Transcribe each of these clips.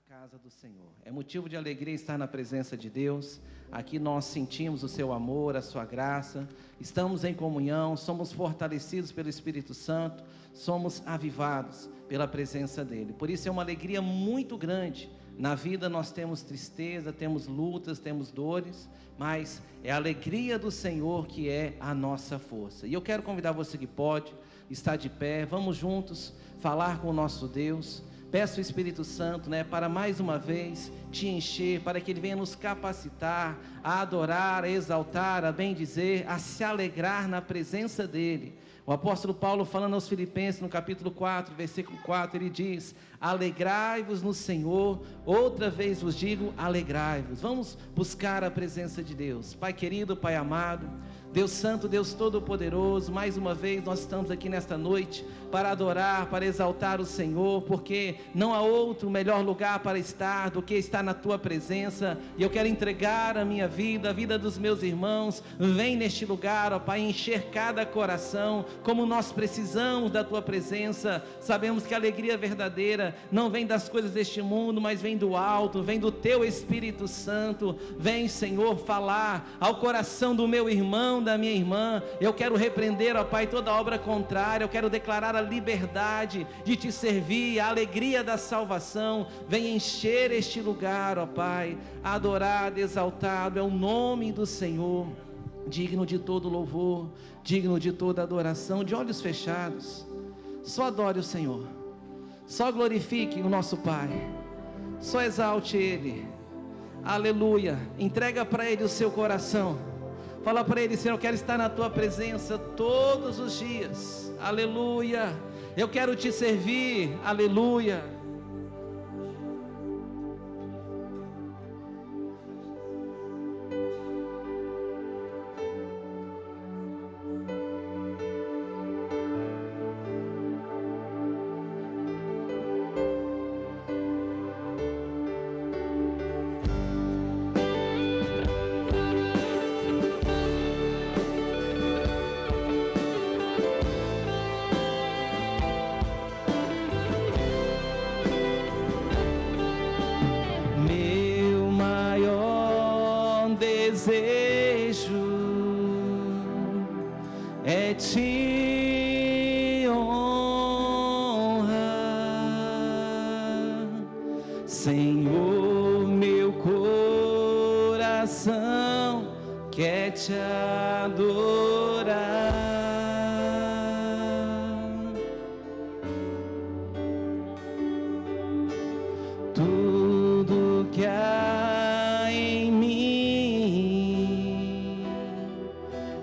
casa do Senhor. É motivo de alegria estar na presença de Deus. Aqui nós sentimos o seu amor, a sua graça. Estamos em comunhão, somos fortalecidos pelo Espírito Santo, somos avivados pela presença dele. Por isso é uma alegria muito grande. Na vida nós temos tristeza, temos lutas, temos dores, mas é a alegria do Senhor que é a nossa força. E eu quero convidar você que pode estar de pé, vamos juntos falar com o nosso Deus. Peço o Espírito Santo, para mais uma vez te encher, para que Ele venha nos capacitar a adorar, a exaltar, a bendizer, a se alegrar na presença dEle. O apóstolo Paulo, falando aos Filipenses, no capítulo 4, versículo 4, ele diz: alegrai-vos no Senhor, outra vez vos digo, alegrai-vos. Vamos buscar a presença de Deus. Pai querido, Pai amado, Deus Santo, Deus Todo-Poderoso, mais uma vez nós estamos aqui nesta noite para adorar, para exaltar o Senhor, porque não há outro melhor lugar para estar do que estar na Tua presença. E eu quero entregar a minha vida, a vida dos meus irmãos. Vem neste lugar, ó Pai, encher cada coração, como nós precisamos da Tua presença. Sabemos que a alegria verdadeira não vem das coisas deste mundo, mas vem do alto, vem do Teu Espírito Santo. Vem, Senhor, falar ao coração do meu irmão, da minha irmã. Eu quero repreender, ó Pai, toda obra contrária. Eu quero declarar a liberdade de Te servir, a alegria da salvação. Vem encher este lugar, ó Pai, adorado, exaltado é o nome do Senhor, digno de todo louvor, digno de toda adoração. De olhos fechados, só adore o Senhor, só glorifique o nosso Pai, só exalte Ele. Aleluia. Entrega para Ele o seu coração. Fala para Ele: Senhor, eu quero estar na Tua presença todos os dias. Aleluia. Eu quero Te servir. Aleluia. Te honrar, Senhor. Meu coração quer Te adorar. Tudo que há em mim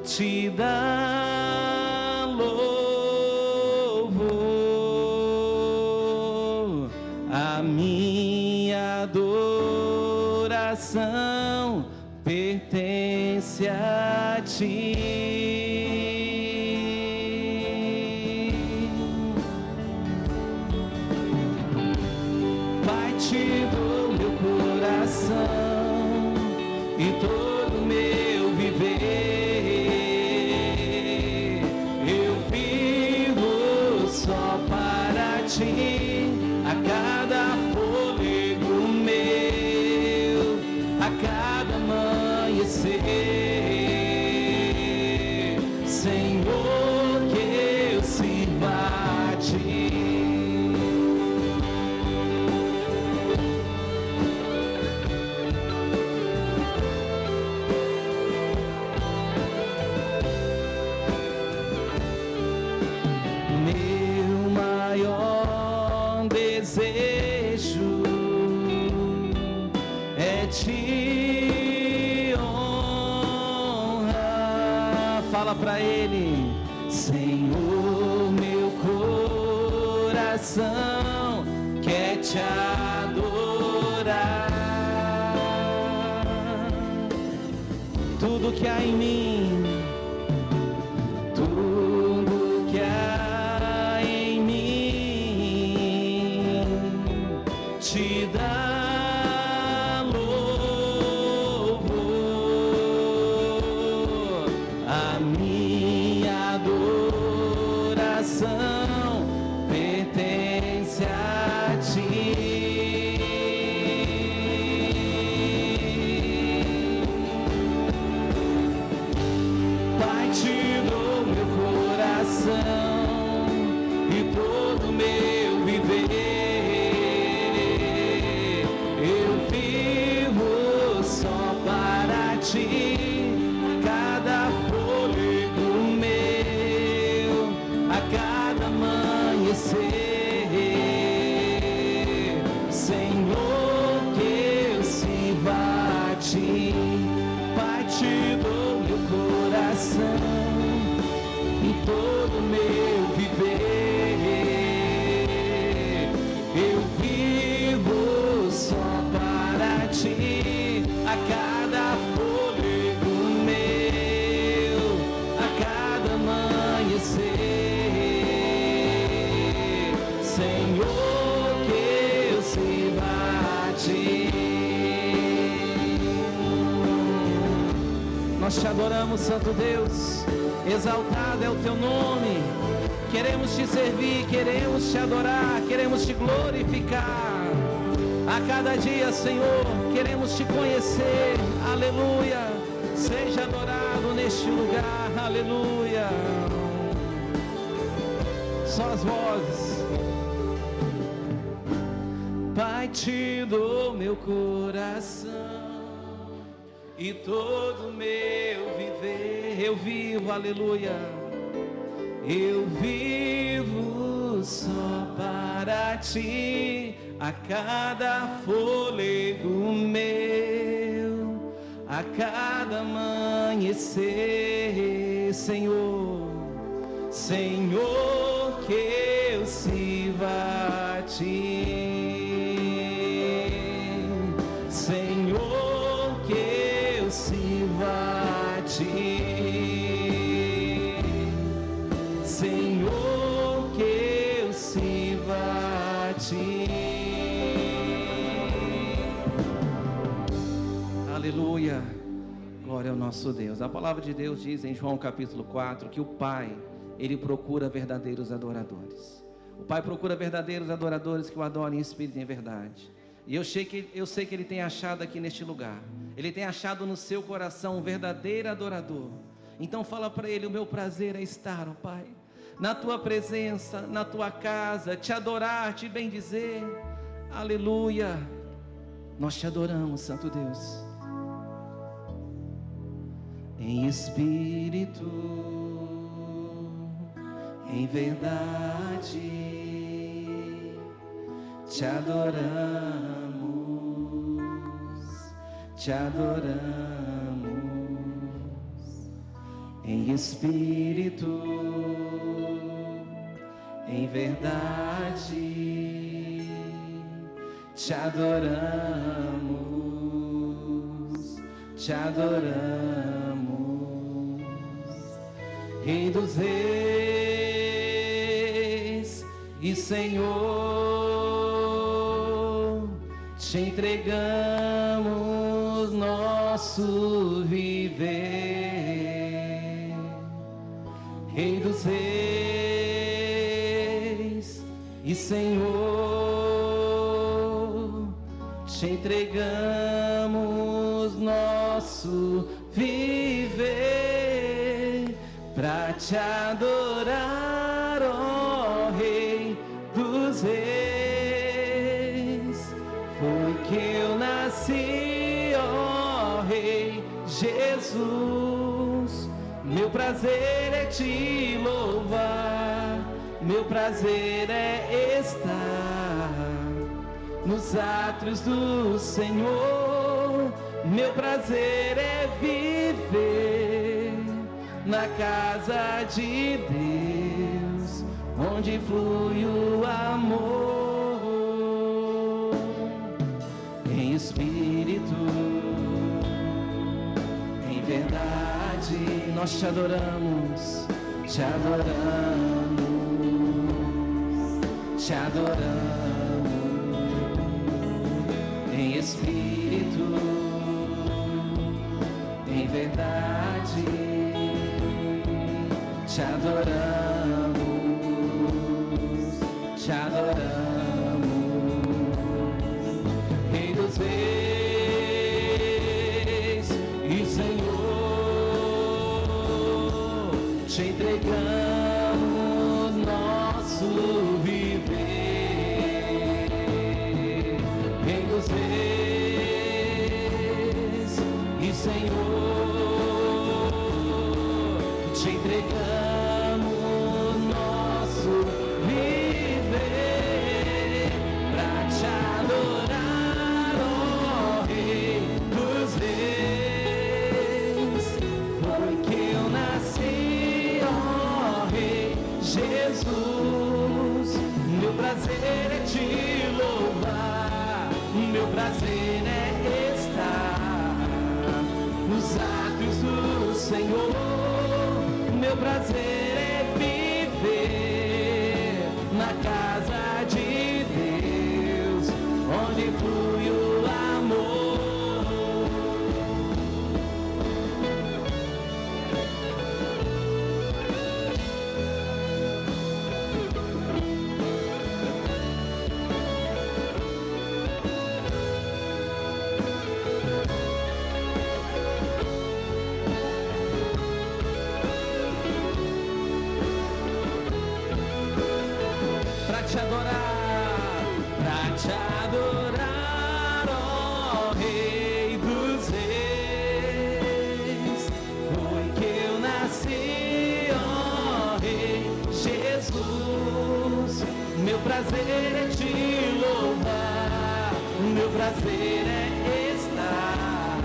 Te dá pertence a Ti. Pai, Te dou meu coração e todo meu viver. Eu vivo só para Ti, a cada fôlego meu, a cada Senhor, que eu sirva a Ti. Meu maior desejo é Te honrar. Fala para Ele: Senhor, meu coração quer Te adorar. Tudo que há em mim, tudo que há em mim Te dá louvor. A minha adoração pertence a Ti. todo meu viver. Eu vivo só para ti, a cada fôlego meu, a cada amanhecer, Senhor, que eu sirva a ti. Nós te adoramos, Santo Deus, exaltado é o teu nome. Queremos te servir, queremos te adorar, queremos te glorificar. A cada dia, Senhor, queremos te conhecer. Aleluia. Seja adorado neste lugar. Aleluia. Só as vozes. Pai, te dou meu coração e todo meu viver. Eu vivo, aleluia. Eu vivo só para ti, a cada fôlego meu, a cada amanhecer, Senhor, Senhor, que eu sirva a ti, Senhor, que eu sirva a ti. Senhor, que eu sirva a ti. Aleluia. Glória ao nosso Deus. A palavra de Deus diz em João capítulo 4 que o Pai, Ele procura verdadeiros adoradores. O Pai procura verdadeiros adoradores que o adorem em espírito e em verdade. E eu sei que Ele tem achado aqui neste lugar. Ele tem achado no seu coração um verdadeiro adorador. Então fala para Ele: o meu prazer é estar, ó Pai, na tua presença, na tua casa, te adorar, te bendizer. Aleluia. Nós te adoramos, Santo Deus, em espírito, em verdade, te adoramos, te adoramos, em espírito, em verdade, te adoramos, te adoramos, Rei dos Reis e Senhor, te entregamos nosso viver, Rei dos Reis e Senhor, te entregamos nosso viver, pra te adorar, ó Rei dos Reis. Foi que eu nasci, ó Rei Jesus. Meu prazer é te louvar, meu prazer é estar nos átrios do Senhor. Meu prazer é viver na casa de Deus, onde flui o amor, em espírito, em verdade. Nós te adoramos, te adoramos, te adoramos, em espírito, em verdade, te adoramos, te adoramos, Rei dos Reis e Senhor, te entregamos nosso viver, Rei dos Reis e Senhor, te entregamos nosso viver, pra te adorar, ó Rei dos Reis. Foi que eu nasci, ó Rei prazer é viver na casa de Deus, onde flui o amor. Pra te adorar, ó Rei dos Reis, foi que eu nasci, ó Rei Jesus. Meu prazer é te louvar, meu prazer é estar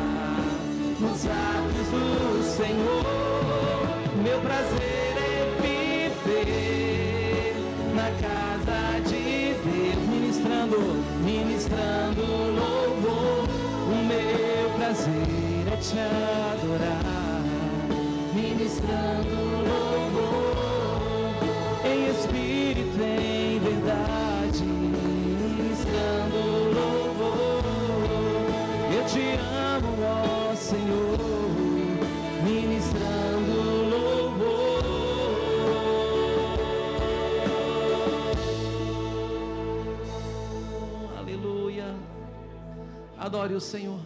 nos atos do Senhor. Meu prazer é viver na casa de Deus, ministrando louvor. O meu prazer é te adorar, ministrando louvor, em espírito e em verdade, ministrando louvor. Eu te amo, ó Senhor, ministrando louvor. Adore o Senhor,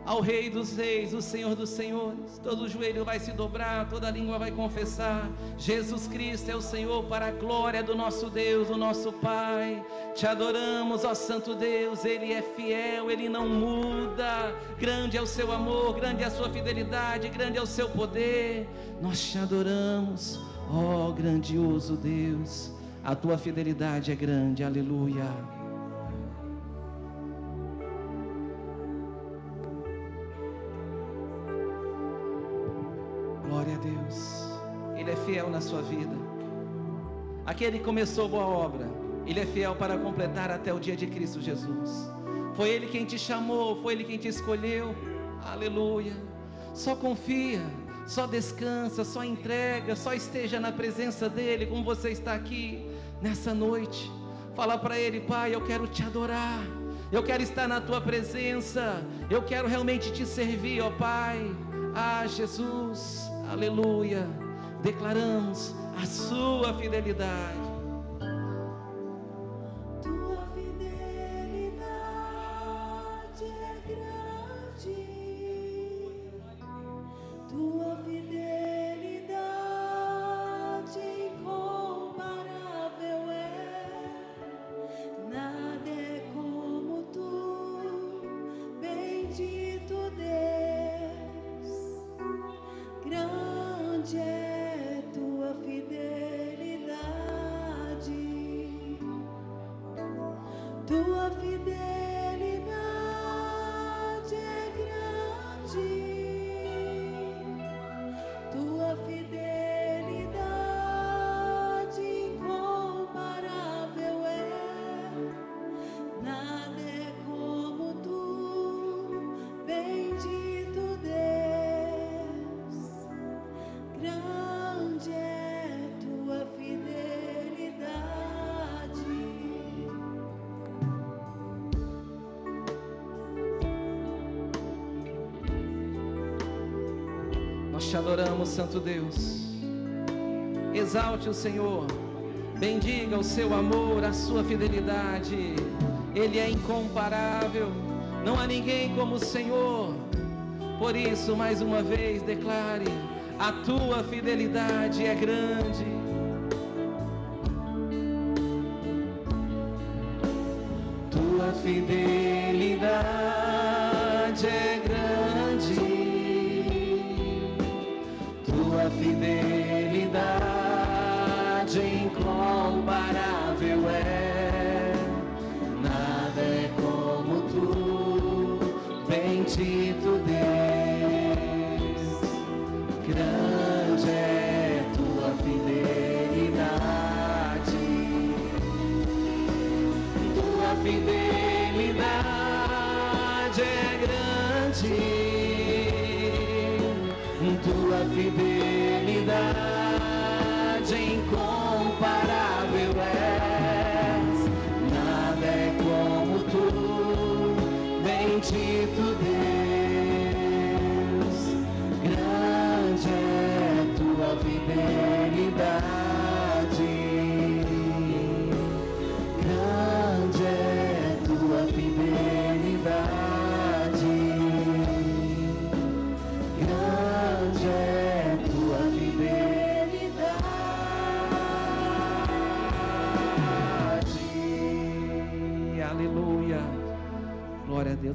ao Rei dos Reis, o Senhor dos Senhores. Todo joelho vai se dobrar, toda língua vai confessar: Jesus Cristo é o Senhor, para a glória do nosso Deus, o nosso Pai. Te adoramos, ó Santo Deus, Ele é fiel, Ele não muda. Grande é o seu amor, grande é a sua fidelidade, grande é o seu poder. Nós te adoramos, ó grandioso Deus, a tua fidelidade é grande, aleluia. Glória a Deus, Ele é fiel na sua vida. Aquele que começou boa obra, Ele é fiel para completar até o dia de Cristo Jesus. Foi Ele quem te chamou, foi Ele quem te escolheu, aleluia. Só confia, só descansa, só entrega, só esteja na presença dEle, como você está aqui nessa noite. Fala para Ele: Pai, eu quero te adorar, eu quero estar na Tua presença, eu quero realmente te servir, ó Pai. Ah, Jesus, aleluia, declaramos a sua fidelidade. Tua fidelidade é grande, tua fidelidade incomparável é, nada é como tu, bendito Deus, grande é tua fidelidade, tua fidelidade é grande, tua fidelidade incomparável é, nada é como tu, bendito Deus, grande é tua fidelidade. Nós te adoramos, Santo Deus. Exalte o Senhor, bendiga o seu amor, a sua fidelidade. Ele é incomparável, não há ninguém como o Senhor. Por isso, mais uma vez, declare: a tua fidelidade é grande. Tua fidelidade é grande, tua fidelidade incomparável é, nada é como tu, bendito Deus, grande é tua fidelidade, tua fidelidade é grande, tua fidelidade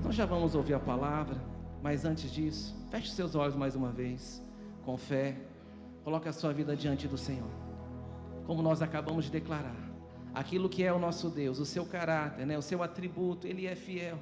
Então já vamos ouvir a palavra, mas antes disso, feche seus olhos mais uma vez, com fé, coloque a sua vida diante do Senhor. Como nós acabamos de declarar, aquilo que é o nosso Deus, o seu caráter, né, o seu atributo, Ele é fiel.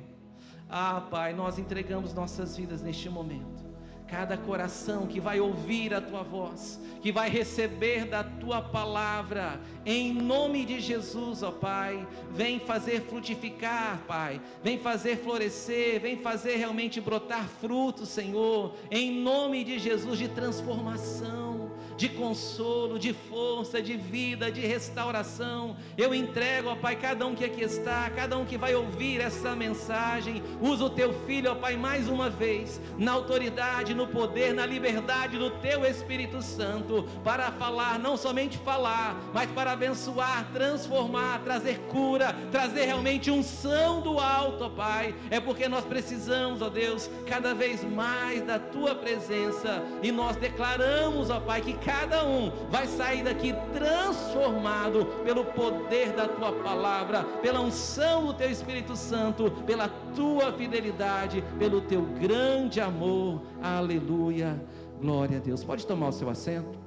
Pai, nós entregamos nossas vidas neste momento. Cada coração que vai ouvir a Tua voz, que vai receber da Tua palavra, em nome de Jesus, Pai, vem fazer frutificar, Pai, vem fazer florescer, vem fazer realmente brotar frutos, Senhor, em nome de Jesus, de transformação, de consolo, de força, de vida, de restauração. Eu entrego, Pai, cada um que aqui está, cada um que vai ouvir essa mensagem. Usa o Teu Filho, Pai, mais uma vez, na autoridade, no poder, na liberdade do Teu Espírito Santo, para falar, não somente falar, mas para abençoar, transformar, trazer cura, trazer realmente unção do alto, Pai. É porque nós precisamos, Deus, cada vez mais da Tua presença, e nós declaramos, Pai, que cada um vai sair daqui transformado pelo poder da Tua palavra, pela unção do Teu Espírito Santo, pela Tua fidelidade, pelo Teu grande amor. Aleluia, glória a Deus. Pode tomar o seu assento.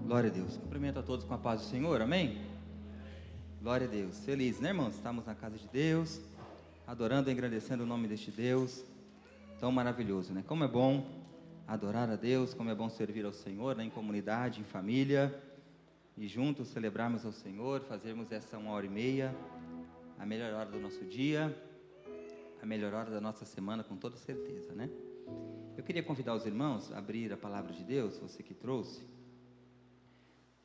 Glória a Deus. Cumprimento a todos com a paz do Senhor, amém? Glória a Deus. Feliz, né, irmãos? Estamos na casa de Deus, adorando e engrandecendo o nome deste Deus tão maravilhoso, né? Como é bom adorar a Deus, como é bom servir ao Senhor, né, em comunidade, em família, e juntos celebrarmos ao Senhor, fazermos essa 1h30, a melhor hora do nosso dia, a melhor hora da nossa semana, com toda certeza, né? Eu queria convidar os irmãos a abrir a palavra de Deus, você que trouxe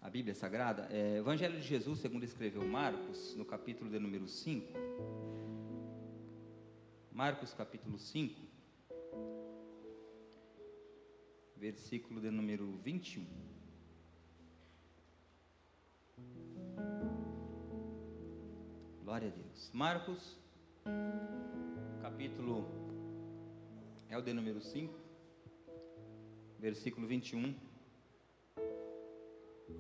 a Bíblia Sagrada, Evangelho de Jesus, segundo escreveu Marcos, no capítulo de número 5, Marcos capítulo 5, versículo de número 21. Glória a Deus. Marcos, capítulo, é o de número 5, versículo 21.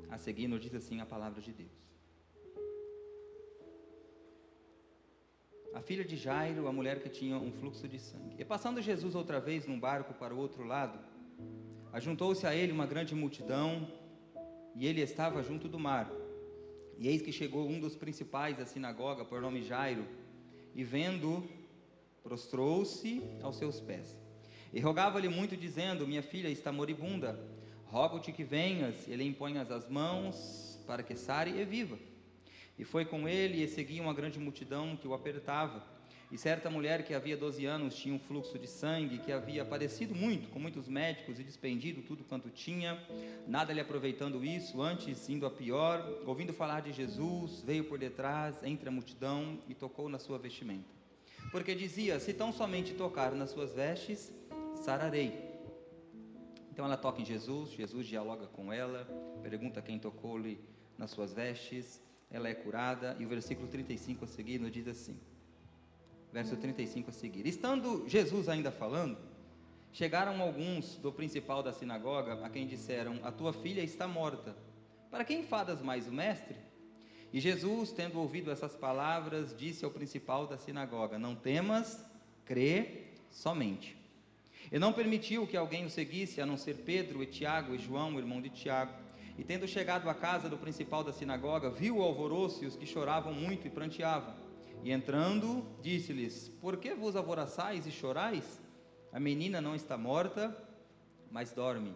A seguir nos diz assim a palavra de Deus. A filha de Jairo, a mulher que tinha um fluxo de sangue. E passando Jesus outra vez num barco para o outro lado, ajuntou-se a ele uma grande multidão, e ele estava junto do mar. E eis que chegou um dos principais da sinagoga, por nome Jairo, e vendo, prostrou-se aos seus pés. E rogava-lhe muito, dizendo: minha filha está moribunda, rogo-te que venhas e lhe imponhas as mãos, para que sare e viva. E foi com ele, e seguia uma grande multidão que o apertava. E certa mulher que havia 12 anos tinha um fluxo de sangue, que havia padecido muito, com muitos médicos, e despendido tudo quanto tinha, nada lhe aproveitando isso, antes indo a pior, ouvindo falar de Jesus, veio por detrás, entre a multidão, e tocou na sua vestimenta. Porque dizia: se tão somente tocar nas suas vestes, sararei. Então ela toca em Jesus, Jesus dialoga com ela, pergunta quem tocou-lhe nas suas vestes, ela é curada. E o versículo 35 a seguir nos diz assim, verso 35 a seguir: estando Jesus ainda falando, chegaram alguns do principal da sinagoga, a quem disseram: a tua filha está morta, para que enfadas mais o mestre? E Jesus, tendo ouvido essas palavras, disse ao principal da sinagoga: não temas, crê somente. E não permitiu que alguém o seguisse, a não ser Pedro e Tiago e João, irmão de Tiago. E tendo chegado à casa do principal da sinagoga, viu o alvoroço e os que choravam muito e pranteavam. E entrando, disse-lhes: por que vos alvoroçais e chorais? A menina não está morta, mas dorme.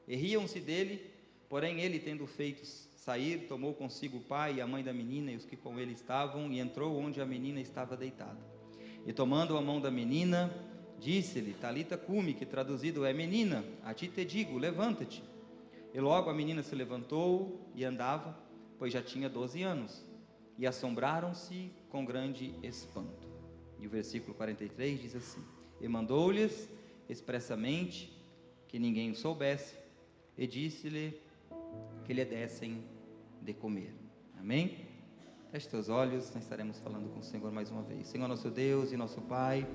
E riam-se dele, porém ele, tendo feito sair, tomou consigo o pai e a mãe da menina e os que com ele estavam, e entrou onde a menina estava deitada. E tomando a mão da menina, disse-lhe: Talita cumi, que traduzido é: menina, a ti te digo, levanta-te. E logo a menina se levantou e andava, pois já tinha 12 anos. E assombraram-se com grande espanto. E o versículo 43 diz assim: e mandou-lhes expressamente que ninguém o soubesse, e disse-lhe que lhe dessem de comer. Amém? Feche teus olhos, nós estaremos falando com o Senhor mais uma vez. Senhor nosso Deus e nosso Pai,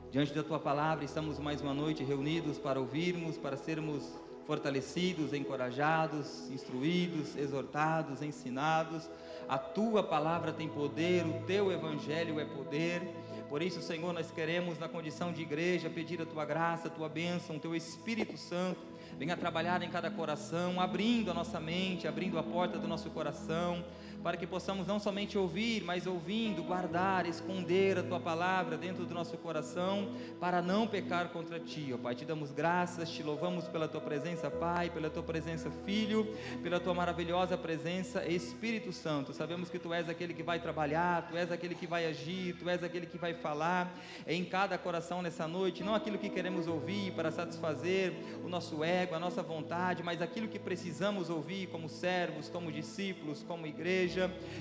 diante da Tua palavra estamos mais uma noite reunidos para ouvirmos, para sermos fortalecidos, encorajados, instruídos, exortados, ensinados. A tua palavra tem poder, o teu evangelho é poder. Por isso, Senhor, nós queremos, na condição de igreja, pedir a tua graça, a tua bênção, o teu Espírito Santo venha trabalhar em cada coração, abrindo a nossa mente, abrindo a porta do nosso coração, para que possamos não somente ouvir, mas ouvindo, guardar, esconder a tua palavra dentro do nosso coração, para não pecar contra ti, ó Pai. Te damos graças, te louvamos pela tua presença, Pai, pela tua presença, Filho, pela tua maravilhosa presença, Espírito Santo. Sabemos que tu és aquele que vai trabalhar, tu és aquele que vai agir, tu és aquele que vai falar em cada coração nessa noite, não aquilo que queremos ouvir para satisfazer o nosso ego, a nossa vontade, mas aquilo que precisamos ouvir como servos, como discípulos, como igreja.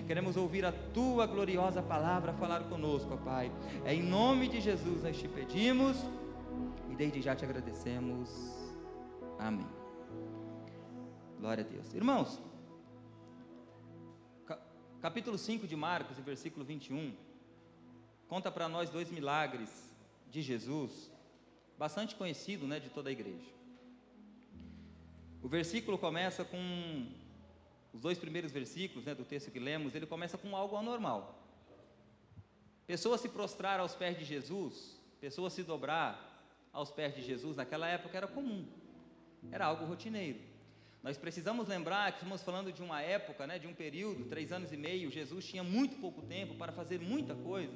Queremos ouvir a tua gloriosa palavra falar conosco, ó Pai. É em nome de Jesus nós te pedimos e desde já te agradecemos. Amém. Glória a Deus. Irmãos, capítulo 5 de Marcos, versículo 21, conta para nós 2 milagres de Jesus, bastante conhecido, né, de toda a igreja. O versículo começa com, os 2 primeiros versículos, né, do texto que lemos, ele começa com algo anormal. Pessoas se prostrar aos pés de Jesus, pessoas se dobrar aos pés de Jesus, naquela época era comum, era algo rotineiro. Nós precisamos lembrar que estamos falando de uma época, né, de um período, 3 anos e meio, Jesus tinha muito pouco tempo para fazer muita coisa.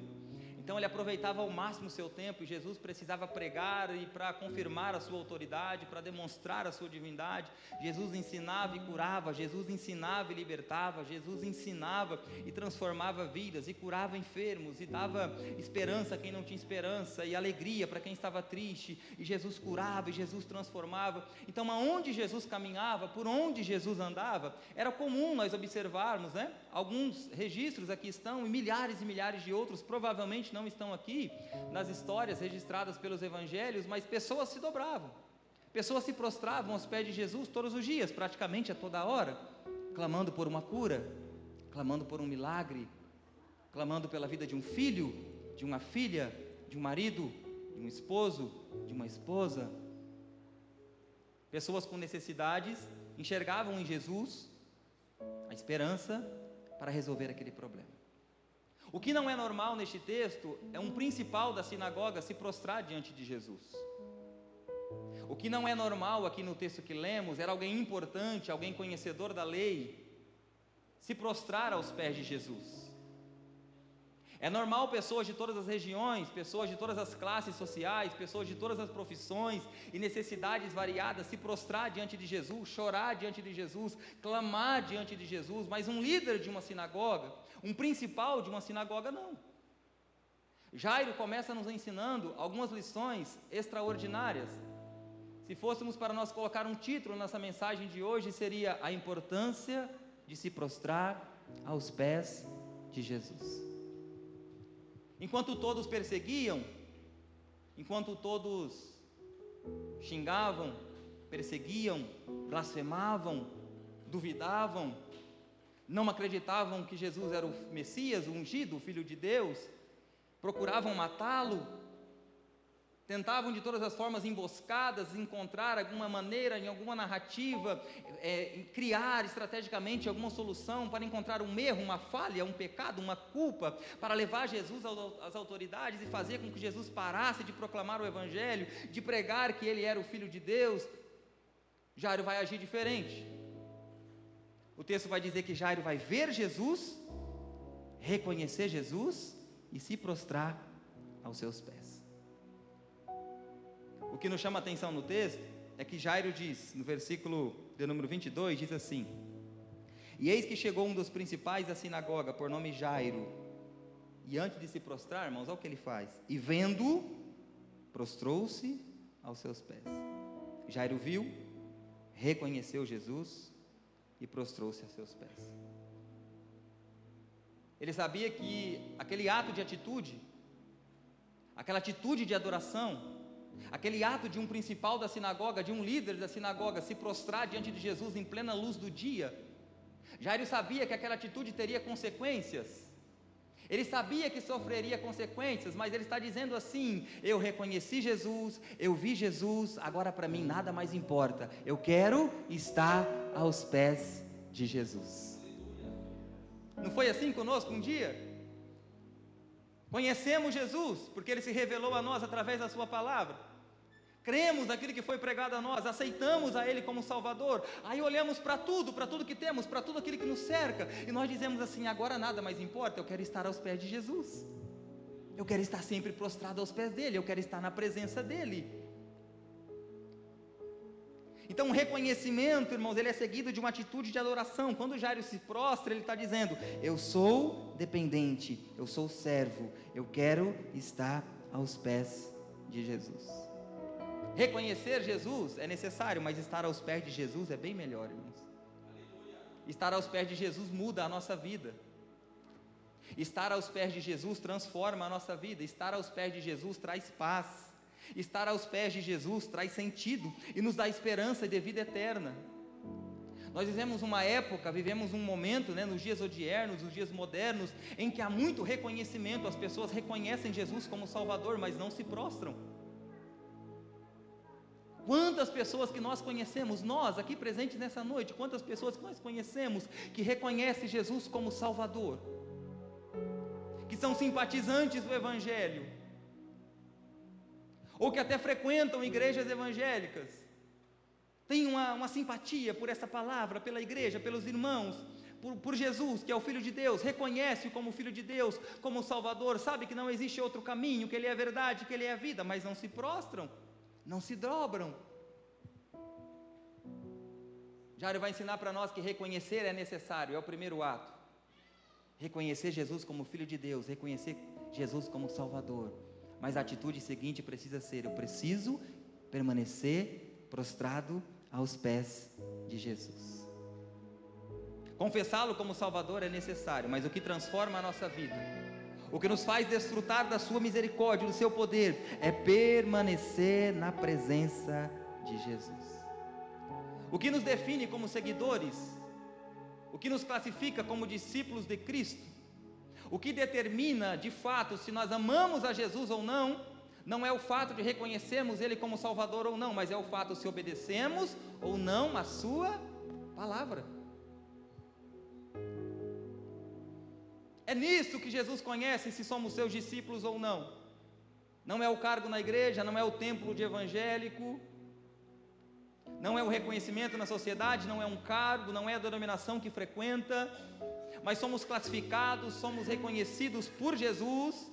Então ele aproveitava ao máximo o seu tempo, e Jesus precisava pregar e para confirmar a sua autoridade, para demonstrar a sua divindade. Jesus ensinava e curava, Jesus ensinava e libertava, Jesus ensinava e transformava vidas, e curava enfermos, e dava esperança a quem não tinha esperança, e alegria para quem estava triste, e Jesus curava, e Jesus transformava. Então aonde Jesus caminhava, por onde Jesus andava, era comum nós observarmos, né? Alguns registros aqui estão, e milhares de outros provavelmente não estão aqui nas histórias registradas pelos evangelhos, mas pessoas se dobravam, pessoas se prostravam aos pés de Jesus todos os dias, praticamente a toda hora, clamando por uma cura, clamando por um milagre, clamando pela vida de um filho, de uma filha, de um marido, de um esposo, de uma esposa. Pessoas com necessidades enxergavam em Jesus a esperança para resolver aquele problema. O que não é normal neste texto é um principal da sinagoga se prostrar diante de Jesus. O que não é normal aqui no texto que lemos era alguém importante, alguém conhecedor da lei, se prostrar aos pés de Jesus. É normal pessoas de todas as regiões, pessoas de todas as classes sociais, pessoas de todas as profissões e necessidades variadas se prostrar diante de Jesus, chorar diante de Jesus, clamar diante de Jesus, mas um líder de uma sinagoga, um principal de uma sinagoga, não. Jairo começa nos ensinando algumas lições extraordinárias. Se fôssemos para nós colocar um título nessa mensagem de hoje, seria a importância de se prostrar aos pés de Jesus. Enquanto todos perseguiam, enquanto todos xingavam, perseguiam, blasfemavam, duvidavam, não acreditavam que Jesus era o Messias, o ungido, o Filho de Deus, procuravam matá-lo, tentavam de todas as formas emboscadas, encontrar alguma maneira, em alguma narrativa, criar estrategicamente alguma solução para encontrar um erro, uma falha, um pecado, uma culpa, para levar Jesus às autoridades e fazer com que Jesus parasse de proclamar o Evangelho, de pregar que Ele era o Filho de Deus. Jairo vai agir diferente. O texto vai dizer que Jairo vai ver Jesus, reconhecer Jesus e se prostrar aos seus pés. O que nos chama a atenção no texto é que Jairo diz, no versículo de número 22, diz assim: e eis que chegou um dos principais da sinagoga, por nome Jairo, e antes de se prostrar, irmãos, olha o que ele faz, e vendo, prostrou-se aos seus pés. Jairo viu, reconheceu Jesus e prostrou-se aos seus pés. Ele sabia que aquele ato de atitude, aquela atitude de adoração, aquele ato de um principal da sinagoga, de um líder da sinagoga, se prostrar diante de Jesus em plena luz do dia, Jairo sabia que aquela atitude teria consequências. Ele sabia que sofreria consequências, mas ele está dizendo assim: eu reconheci Jesus, eu vi Jesus, agora para mim nada mais importa, eu quero estar aos pés de Jesus. Não foi assim conosco um dia? Conhecemos Jesus, porque Ele se revelou a nós através da sua palavra, cremos naquilo que foi pregado a nós, aceitamos a Ele como Salvador, aí olhamos para tudo que temos, para tudo aquilo que nos cerca, e nós dizemos assim: agora nada mais importa, eu quero estar aos pés de Jesus, eu quero estar sempre prostrado aos pés dEle, eu quero estar na presença dEle. Então o reconhecimento, irmãos, ele é seguido de uma atitude de adoração. Quando Jairo se prostra, ele está dizendo: eu sou dependente, eu sou servo, eu quero estar aos pés de Jesus. Reconhecer Jesus é necessário, mas estar aos pés de Jesus é bem melhor, irmãos. Estar aos pés de Jesus muda a nossa vida. Estar aos pés de Jesus transforma a nossa vida. Estar aos pés de Jesus traz paz. Estar aos pés de Jesus traz sentido e nos dá esperança de vida eterna. Nós vivemos uma época, vivemos um momento, nos dias odiernos, nos dias modernos, em que há muito reconhecimento. As pessoas reconhecem Jesus como Salvador, mas não se prostram. Quantas pessoas que nós conhecemos, nós aqui presentes nessa noite, quantas pessoas que nós conhecemos que reconhecem Jesus como Salvador, que são simpatizantes do Evangelho, ou que até frequentam igrejas evangélicas, têm uma simpatia por essa palavra, pela igreja, pelos irmãos, por Jesus, que é o Filho de Deus, reconhece-o como Filho de Deus, como Salvador, sabe que não existe outro caminho, que Ele é a verdade, que Ele é a vida, mas não se prostram, não se dobram. Jairo vai ensinar para nós que reconhecer é necessário, é o primeiro ato. Reconhecer Jesus como Filho de Deus, reconhecer Jesus como Salvador. Mas a atitude seguinte precisa ser: eu preciso permanecer prostrado aos pés de Jesus. Confessá-lo como Salvador é necessário, mas o que transforma a nossa vida, o que nos faz desfrutar da sua misericórdia, do seu poder, é permanecer na presença de Jesus. O que nos define como seguidores, o que nos classifica como discípulos de Cristo, o que determina de fato se nós amamos a Jesus ou não, não é o fato de reconhecermos Ele como Salvador ou não, mas é o fato se obedecemos ou não a sua palavra. É nisso que Jesus conhece se somos seus discípulos ou não. Não é o cargo na igreja, não é o templo de evangélico, não é o reconhecimento na sociedade, não é um cargo, não é a denominação que frequenta, mas somos classificados, somos reconhecidos por Jesus,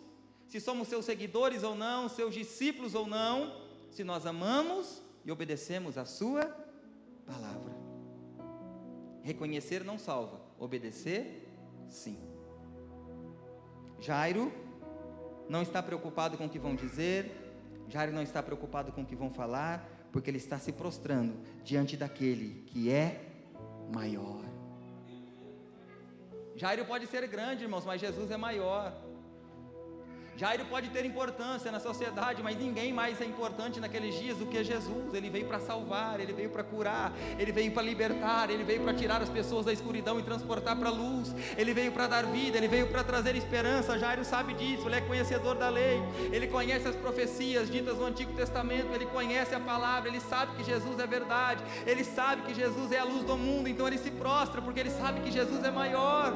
se somos seus seguidores ou não, seus discípulos ou não, se nós amamos e obedecemos a sua palavra. Reconhecer não salva, obedecer, sim. Jairo não está preocupado com o que vão dizer, Jairo não está preocupado com o que vão falar, porque ele está se prostrando diante daquele que é maior. Jairo pode ser grande, irmãos, mas Jesus é maior. Jairo pode ter importância na sociedade, mas ninguém mais é importante naqueles dias do que Jesus. Ele veio para salvar, Ele veio para curar, Ele veio para libertar, Ele veio para tirar as pessoas da escuridão e transportar para a luz, Ele veio para dar vida, Ele veio para trazer esperança. Jairo sabe disso, ele é conhecedor da lei, ele conhece as profecias ditas no Antigo Testamento, ele conhece a palavra, ele sabe que Jesus é verdade, ele sabe que Jesus é a luz do mundo, então ele se prostra, porque ele sabe que Jesus é maior.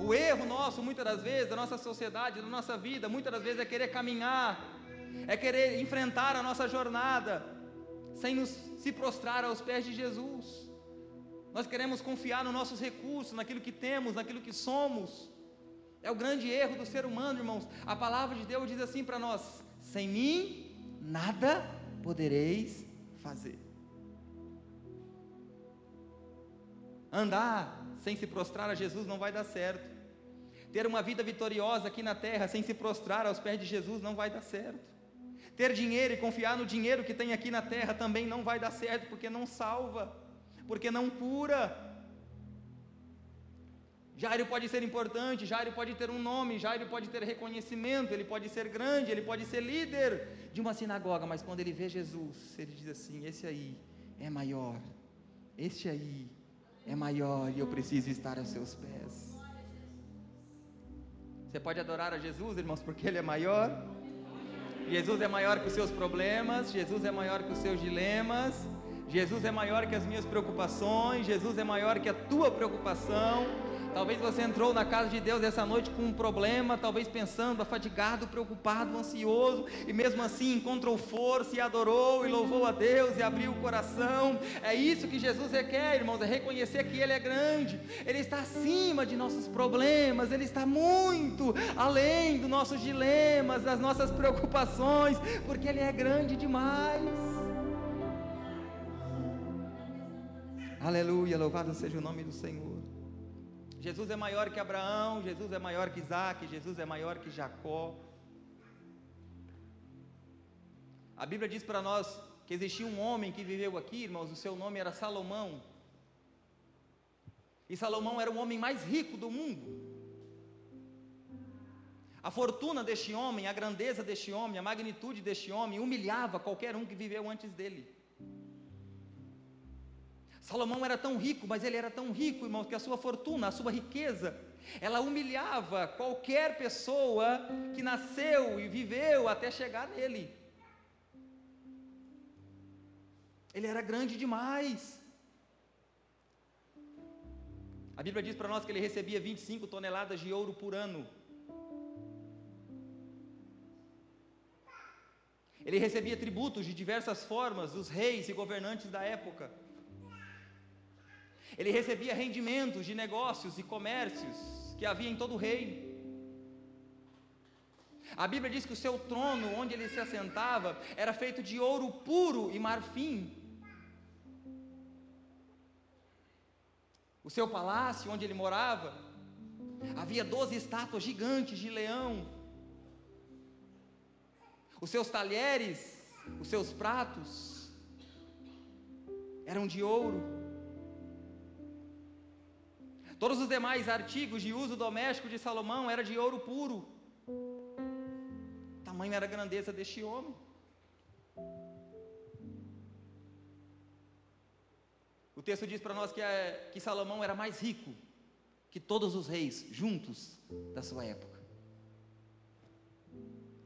O erro nosso, muitas das vezes, da nossa sociedade, da nossa vida, muitas das vezes é querer caminhar, é querer enfrentar a nossa jornada, sem se prostrar aos pés de Jesus. Nós queremos confiar nos nossos recursos, naquilo que temos, naquilo que somos. É o grande erro do ser humano, irmãos. A palavra de Deus diz assim para nós: sem mim, nada podereis fazer. Andar sem se prostrar a Jesus não vai dar certo. Ter uma vida vitoriosa aqui na terra sem se prostrar aos pés de Jesus não vai dar certo. Ter dinheiro e confiar no dinheiro que tem aqui na terra também não vai dar certo, porque não salva, porque não cura. Jairo pode ser importante, Jairo pode ter um nome, Jairo pode ter reconhecimento, ele pode ser grande, ele pode ser líder de uma sinagoga, mas quando ele vê Jesus, ele diz assim: esse aí é maior, esse aí é maior e eu preciso estar aos seus pés. Você pode adorar a Jesus, irmãos, porque Ele é maior. Jesus é maior que os seus problemas, Jesus é maior que os seus dilemas, Jesus é maior que as minhas preocupações, Jesus é maior que a tua preocupação. Talvez você entrou na casa de Deus essa noite com um problema, talvez pensando, afadigado, preocupado, ansioso, e mesmo assim encontrou força e adorou e louvou a Deus e abriu o coração. É isso que Jesus requer, irmãos, é reconhecer que Ele é grande, Ele está acima de nossos problemas, Ele está muito além dos nossos dilemas, das nossas preocupações, porque Ele é grande demais. Aleluia, louvado seja o nome do Senhor. Jesus é maior que Abraão, Jesus é maior que Isaac, Jesus é maior que Jacó. A Bíblia diz para nós que existia um homem que viveu aqui, irmãos, o seu nome era Salomão. E Salomão era o homem mais rico do mundo. A fortuna deste homem, a grandeza deste homem, a magnitude deste homem humilhava qualquer um que viveu antes dele. Salomão era tão rico, mas ele era tão rico, irmãos, que a sua fortuna, a sua riqueza, ela humilhava qualquer pessoa que nasceu e viveu até chegar nele. Ele era grande demais. A Bíblia diz para nós que ele recebia 25 toneladas de ouro por ano. Ele recebia tributos de diversas formas dos reis e governantes da época. Ele recebia rendimentos de negócios e comércios que havia em todo o reino. A Bíblia diz que o seu trono, onde ele se assentava, era feito de ouro puro e marfim. O seu palácio, onde ele morava, havia 12 estátuas gigantes de leão. Os seus talheres, os seus pratos, eram de ouro. Todos os demais artigos de uso doméstico de Salomão eram de ouro puro. Tamanho era a grandeza deste homem. O texto diz para nós que Salomão era mais rico que todos os reis juntos da sua época.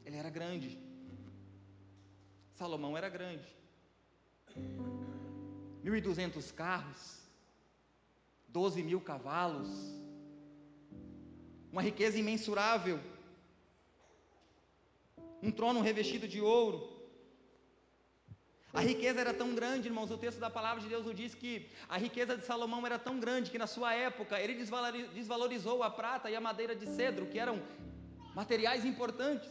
Ele era grande. Salomão era grande. 1.200 carros, 12.000 cavalos, uma riqueza imensurável, um trono revestido de ouro. A riqueza era tão grande, irmãos, o texto da palavra de Deus nos diz que a riqueza de Salomão era tão grande que na sua época ele desvalorizou a prata e a madeira de cedro, que eram materiais importantes.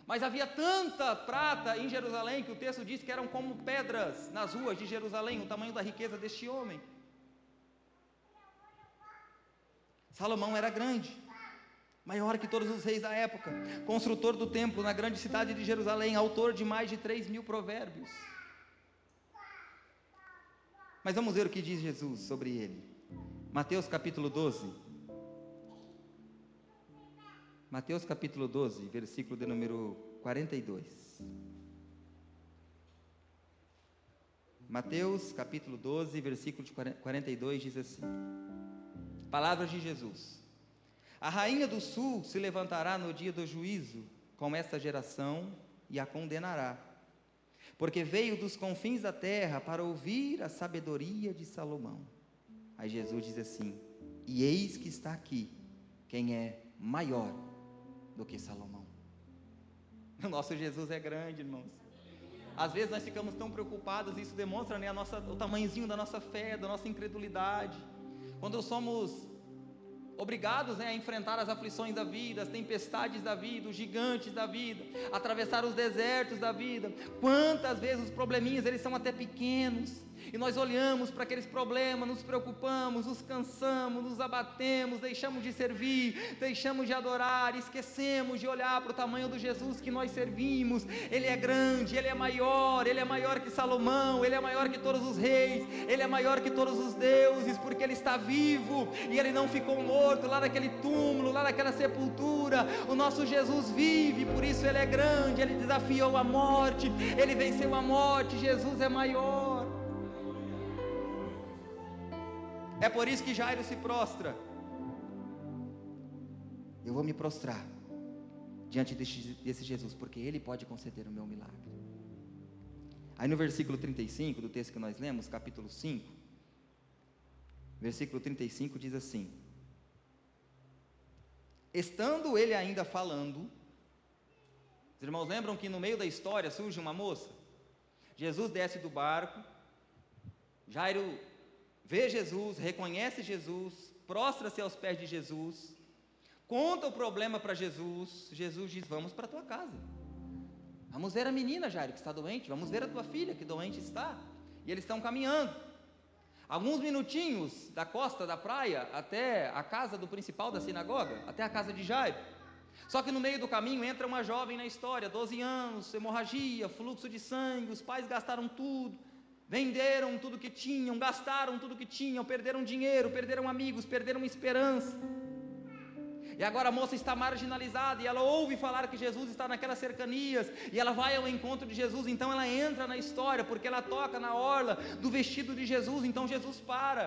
Mas havia tanta prata em Jerusalém que o texto diz que eram como pedras nas ruas de Jerusalém, o tamanho da riqueza deste homem. Salomão era grande, maior que todos os reis da época, construtor do templo na grande cidade de Jerusalém, autor de mais de 3.000 provérbios. Mas vamos ver o que diz Jesus sobre ele. Mateus capítulo 12. Mateus capítulo 12, versículo de número 42. Mateus capítulo 12, versículo de 42 diz assim: palavras de Jesus: a rainha do sul se levantará no dia do juízo com esta geração e a condenará, porque veio dos confins da terra para ouvir a sabedoria de Salomão. Aí Jesus diz assim: e eis que está aqui quem é maior do que Salomão. O nosso Jesus é grande, irmãos. Às vezes nós ficamos tão preocupados, e isso demonstra, né, o tamanhozinho da nossa fé, da nossa incredulidade. Quando somos obrigados, né, a enfrentar as aflições da vida, as tempestades da vida, os gigantes da vida, atravessar os desertos da vida, quantas vezes os probleminhas, eles são até pequenos, e nós olhamos para aqueles problemas, nos preocupamos, nos cansamos, nos abatemos, deixamos de servir, deixamos de adorar, esquecemos de olhar para o tamanho do Jesus que nós servimos. Ele é grande, Ele é maior que Salomão, Ele é maior que todos os reis, Ele é maior que todos os deuses, porque Ele está vivo, e Ele não ficou morto lá naquele túmulo, lá naquela sepultura. O nosso Jesus vive, por isso Ele é grande, Ele desafiou a morte, Ele venceu a morte. Jesus é maior. É por isso que Jairo se prostra. Eu vou me prostrar diante desse Jesus, porque Ele pode conceder o meu milagre. Aí no versículo 35 do texto que nós lemos, capítulo 5, versículo 35 diz assim: estando ele ainda falando, os irmãos lembram que no meio da história surge uma moça? Jesus desce do barco, Jairo vê Jesus, reconhece Jesus, prostra-se aos pés de Jesus, conta o problema para Jesus. Jesus diz: vamos para a tua casa, vamos ver a menina, Jairo, que está doente, vamos ver a tua filha que doente está. E eles estão caminhando, alguns minutinhos da costa da praia até a casa do principal da sinagoga, até a casa de Jairo. Só que no meio do caminho entra uma jovem na história, 12 anos, hemorragia, fluxo de sangue, os pais gastaram tudo, venderam tudo que tinham, gastaram tudo que tinham, perderam dinheiro, perderam amigos, perderam esperança. E agora a moça está marginalizada, e ela ouve falar que Jesus está naquelas cercanias, e ela vai ao encontro de Jesus. Então ela entra na história, porque ela toca na orla do vestido de Jesus. Então Jesus para,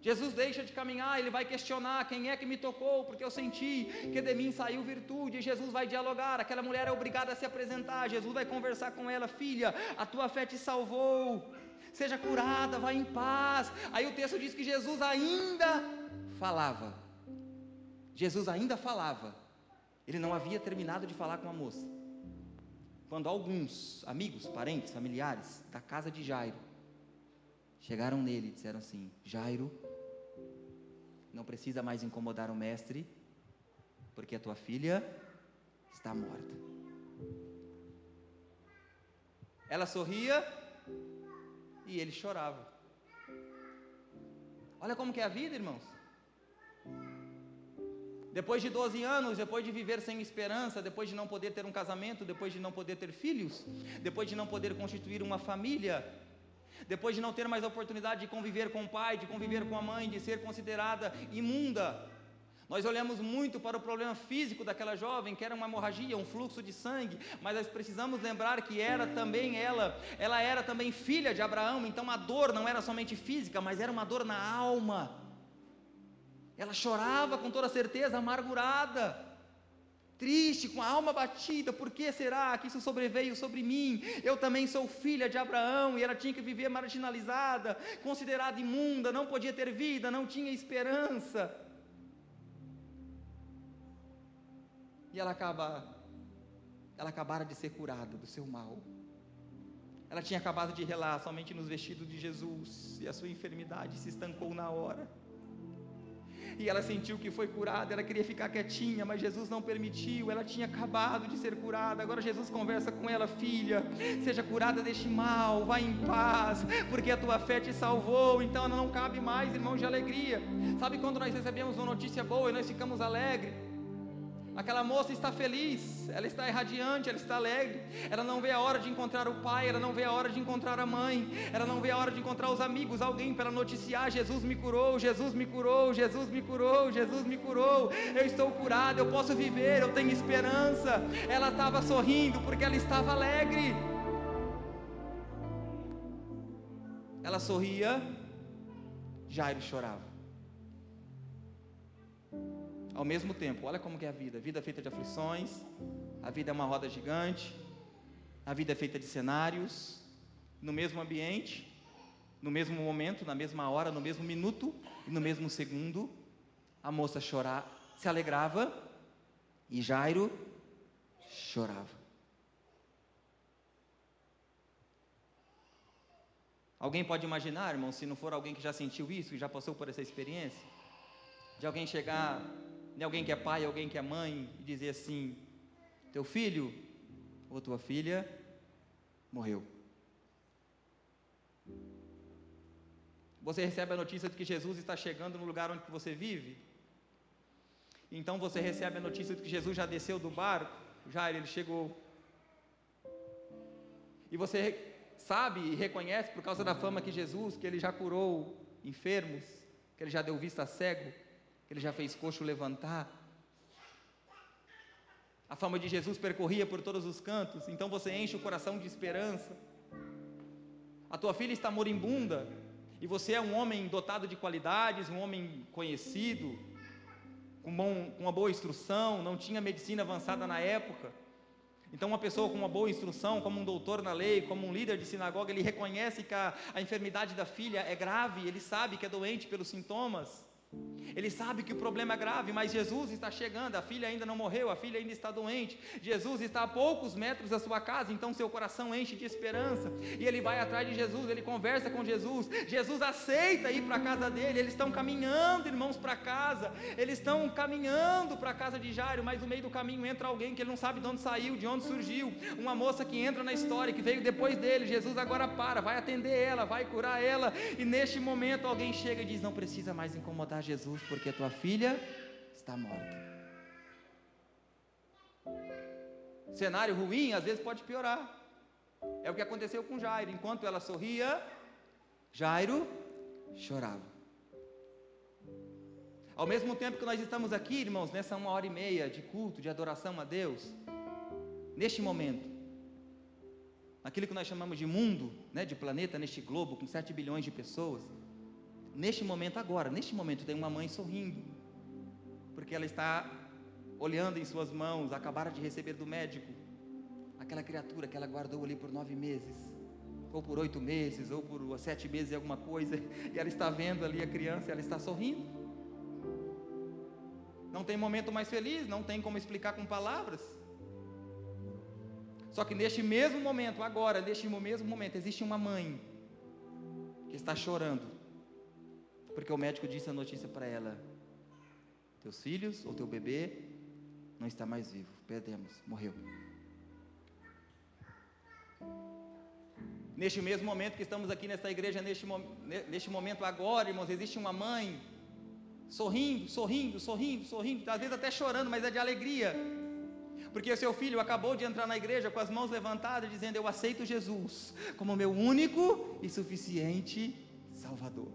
Jesus deixa de caminhar, ele vai questionar: quem é que me tocou? Porque eu senti que de mim saiu virtude. E Jesus vai dialogar, aquela mulher é obrigada a se apresentar, Jesus vai conversar com ela: filha, a tua fé te salvou, seja curada, vai em paz. Aí o texto diz que Jesus ainda falava, ele não havia terminado de falar com a moça, quando alguns amigos, parentes, familiares da casa de Jairo chegaram nele e disseram assim: Jairo, não precisa mais incomodar o mestre, porque a tua filha está morta. Ela sorria e ele chorava. Olha como que é a vida, irmãos. Depois de 12 anos, depois de viver sem esperança, depois de não poder ter um casamento, depois de não poder ter filhos, depois de não poder constituir uma família, depois de não ter mais a oportunidade de conviver com o pai, de conviver com a mãe, de ser considerada imunda, nós olhamos muito para o problema físico daquela jovem, que era uma hemorragia, um fluxo de sangue, mas nós precisamos lembrar que era também ela era também filha de Abraão. Então a dor não era somente física, mas era uma dor na alma. Ela chorava com toda certeza, amargurada, triste, com a alma batida: por que será que isso sobreveio sobre mim? Eu também sou filha de Abraão. E ela tinha que viver marginalizada, considerada imunda, não podia ter vida, não tinha esperança. E ela acabara de ser curada do seu mal. Ela tinha acabado de relar somente nos vestidos de Jesus, e a sua enfermidade se estancou na hora. E ela sentiu que foi curada, ela queria ficar quietinha, mas Jesus não permitiu. Ela tinha acabado de ser curada. Agora Jesus conversa com ela: filha, seja curada deste mal, vai em paz, porque a tua fé te salvou. Então ela não cabe mais, irmãos, de alegria. Sabe quando nós recebemos uma notícia boa e nós ficamos alegres? Aquela moça está feliz, ela está irradiante, ela está alegre. Ela não vê a hora de encontrar o pai, ela não vê a hora de encontrar a mãe, ela não vê a hora de encontrar os amigos, alguém para noticiar: Jesus me curou, Jesus me curou, Jesus me curou, Jesus me curou, eu estou curada, eu posso viver, eu tenho esperança. Ela estava sorrindo porque ela estava alegre. Ela sorria, Jairo chorava. Ao mesmo tempo, olha como que é a vida é feita de aflições, a vida é uma roda gigante, a vida é feita de cenários, no mesmo ambiente, no mesmo momento, na mesma hora, no mesmo minuto e no mesmo segundo, a moça se alegrava e Jairo chorava. Alguém pode imaginar, irmão, se não for alguém que já sentiu isso e já passou por essa experiência, de alguém chegar, de alguém que é pai, alguém que é mãe, e dizer assim: teu filho ou tua filha morreu. Você recebe a notícia de que Jesus está chegando no lugar onde você vive. Então você recebe a notícia de que Jesus já desceu do barco, ele chegou. E você sabe e reconhece, por causa da fama que ele já curou enfermos, que ele já deu vista a cego, que ele já fez coxo levantar. A fama de Jesus percorria por todos os cantos. Então você enche o coração de esperança. A tua filha está moribunda, e você é um homem dotado de qualidades, um homem conhecido, com uma boa instrução, não tinha medicina avançada na época, então uma pessoa com uma boa instrução, como um doutor na lei, como um líder de sinagoga, ele reconhece que a enfermidade da filha é grave, ele sabe que é doente pelos sintomas, ele sabe que o problema é grave, mas Jesus está chegando, a filha ainda não morreu, a filha ainda está doente, Jesus está a poucos metros da sua casa, então seu coração enche de esperança, e ele vai atrás de Jesus, ele conversa com Jesus, Jesus aceita ir para a casa dele, eles estão caminhando, irmãos, para casa, eles estão caminhando para a casa de Jairo, mas no meio do caminho entra alguém que ele não sabe de onde saiu, de onde surgiu, uma moça que entra na história, que veio depois dele, Jesus agora vai atender ela, vai curar ela, e neste momento alguém chega e diz, não precisa mais incomodar Jesus, porque tua filha está morta. Cenário ruim, às vezes pode piorar. É o que aconteceu com Jairo. Enquanto ela sorria, Jairo chorava. Ao mesmo tempo que nós estamos aqui, irmãos, nessa 1h30 de culto, de adoração a Deus, neste momento, naquilo que nós chamamos de mundo, né, de planeta, neste globo, com 7 bilhões de pessoas, neste momento agora, neste momento tem uma mãe sorrindo, porque ela está olhando em suas mãos, acabaram de receber do médico, aquela criatura que ela guardou ali por 9 meses, ou por 8 meses, ou por 7 meses e alguma coisa, e ela está vendo ali a criança, e ela está sorrindo, não tem momento mais feliz, não tem como explicar com palavras, só que neste mesmo momento, agora, neste mesmo momento, existe uma mãe, que está chorando, porque o médico disse a notícia para ela, teus filhos, ou teu bebê, não está mais vivo, perdemos, morreu. Neste mesmo momento que estamos aqui nesta igreja, neste momento agora, irmãos, existe uma mãe, sorrindo, às vezes até chorando, mas é de alegria, porque o seu filho acabou de entrar na igreja com as mãos levantadas, dizendo, eu aceito Jesus, como meu único e suficiente Salvador.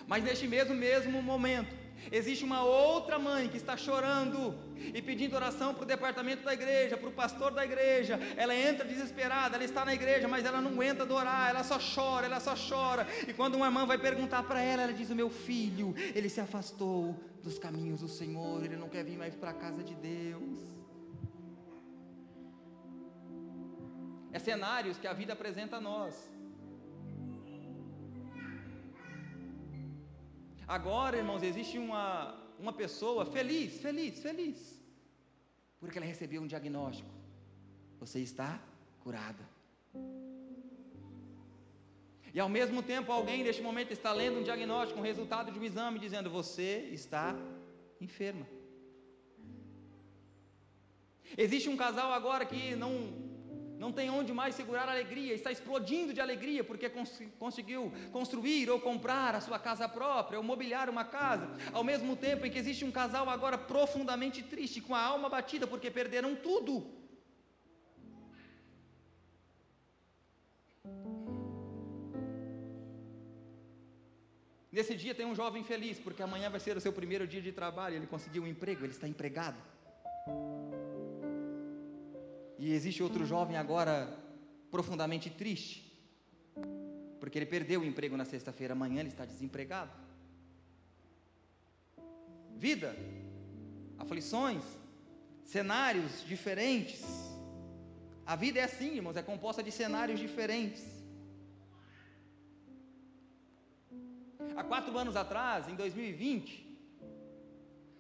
Mas neste mesmo momento, existe uma outra mãe que está chorando e pedindo oração para o departamento da igreja, para o pastor da igreja. Ela entra desesperada, ela está na igreja, mas ela não aguenta adorar, ela só chora. E quando uma irmã vai perguntar para ela, ela diz, o meu filho, ele se afastou dos caminhos do Senhor, ele não quer vir mais para a casa de Deus. É cenários que a vida apresenta a nós. Agora, irmãos, existe uma pessoa feliz, porque ela recebeu um diagnóstico, você está curada, e ao mesmo tempo alguém neste momento está lendo um diagnóstico, um resultado de um exame, dizendo, você está enferma. Existe um casal agora que não tem onde mais segurar a alegria, está explodindo de alegria, porque conseguiu construir ou comprar a sua casa própria, ou mobiliar uma casa, ao mesmo tempo em que existe um casal agora profundamente triste, com a alma batida, porque perderam tudo. Nesse dia tem um jovem feliz, porque amanhã vai ser o seu primeiro dia de trabalho, ele conseguiu um emprego, ele está empregado. E existe outro jovem agora profundamente triste, porque ele perdeu o emprego na sexta-feira, amanhã ele está desempregado. Vida, aflições, cenários diferentes. A vida é assim, irmãos, é composta de cenários diferentes. Há 4 anos atrás, em 2020,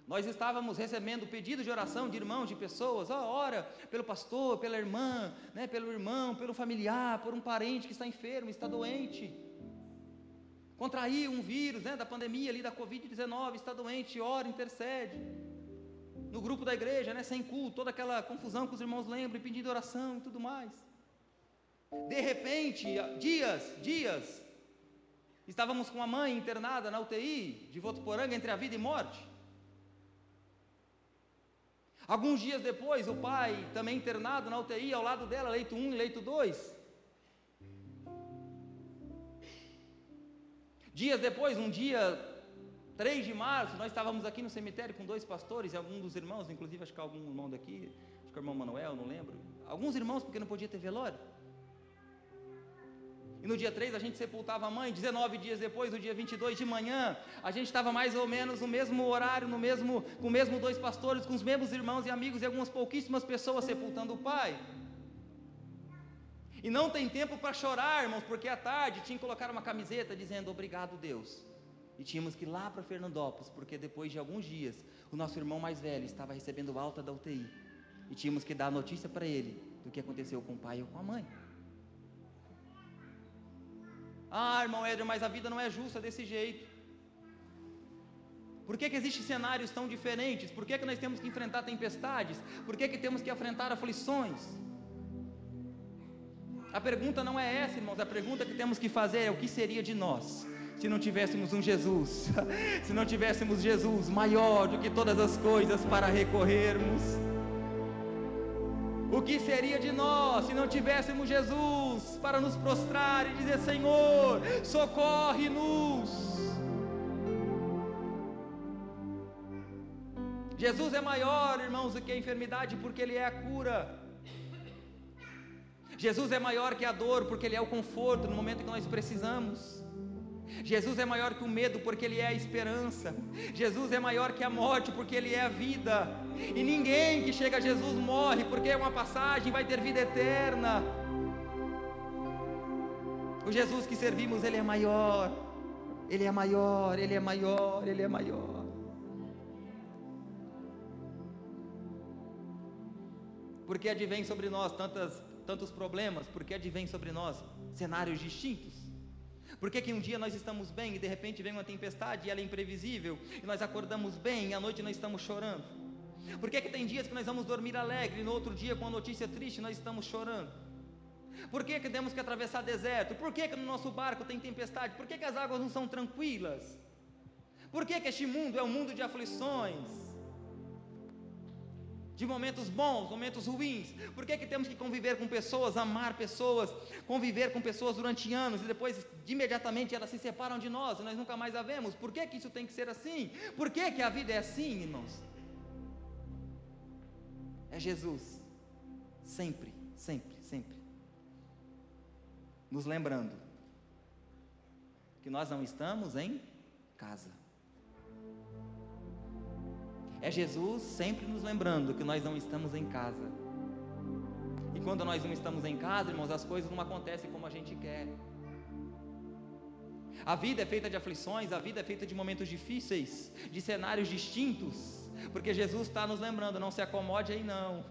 nós estávamos recebendo pedidos de oração de irmãos, de pessoas, ora pelo pastor, pela irmã, né, pelo irmão, pelo familiar, por um parente que está enfermo, está doente, contraiu um vírus, né, da pandemia ali, da Covid-19, está doente, ora, intercede, no grupo da igreja, né, sem culto, toda aquela confusão que os irmãos lembram, pedindo oração e tudo mais. De repente, dias, estávamos com a mãe internada na UTI de Votuporanga, entre a vida e morte. Alguns dias depois, o pai, também internado na UTI, ao lado dela, leito 1 e leito 2. Dias depois, um dia 3 de março, nós estávamos aqui no cemitério com 2 pastores e alguns dos irmãos, inclusive acho que algum irmão daqui, acho que é o irmão Manuel, não lembro. Alguns irmãos, porque não podia ter velório. E no dia 3 a gente sepultava a mãe. 19 dias depois, no dia 22 de manhã, a gente estava mais ou menos no mesmo horário, com o mesmo 2 pastores, com os mesmos irmãos e amigos e algumas pouquíssimas pessoas sepultando o pai. E não tem tempo para chorar, irmãos, porque à tarde tinha que colocar uma camiseta dizendo obrigado, Deus. E tínhamos que ir lá para Fernandópolis, porque depois de alguns dias, o nosso irmão mais velho estava recebendo alta da UTI. E tínhamos que dar a notícia para ele do que aconteceu com o pai ou com a mãe. Ah, irmão Éder, mas a vida não é justa desse jeito. Por que existem cenários tão diferentes? Por que nós temos que enfrentar tempestades? Por que temos que enfrentar aflições? A pergunta não é essa, irmãos. A pergunta que temos que fazer é: o que seria de nós se não tivéssemos um Jesus? Se não tivéssemos Jesus maior do que todas as coisas para recorrermos? O que seria de nós se não tivéssemos Jesus para nos prostrar e dizer: Senhor, socorre-nos? Jesus é maior, irmãos, do que a enfermidade, porque Ele é a cura. Jesus é maior que a dor, porque Ele é o conforto no momento que nós precisamos. Jesus é maior que o medo, porque Ele é a esperança. Jesus é maior que a morte, porque Ele é a vida. E ninguém que chega a Jesus morre, porque é uma passagem, vai ter vida eterna. O Jesus que servimos, Ele é maior. Ele é maior, Ele é maior, Ele é maior. Por que advém sobre nós tantos problemas? Por que advém sobre nós cenários distintos? Por que um dia nós estamos bem e de repente vem uma tempestade e ela é imprevisível, e nós acordamos bem e à noite nós estamos chorando? Por que tem dias que nós vamos dormir alegre e no outro dia com uma notícia triste nós estamos chorando? Por que temos que atravessar deserto? Por que no nosso barco tem tempestade? Por que as águas não são tranquilas? Por que este mundo é um mundo de aflições? De momentos bons, momentos ruins? Por que temos que conviver com pessoas, amar pessoas, conviver com pessoas durante anos e depois imediatamente elas se separam de nós e nós nunca mais a vemos? Por que isso tem que ser assim? Por que a vida é assim, irmãos? É Jesus sempre, sempre, sempre nos lembrando que nós não estamos em casa. É Jesus sempre nos lembrando que nós não estamos em casa. E quando nós não estamos em casa, irmãos, as coisas não acontecem como a gente quer. A vida é feita de aflições, a vida é feita de momentos difíceis, de cenários distintos, porque Jesus está nos lembrando: não se acomode aí não.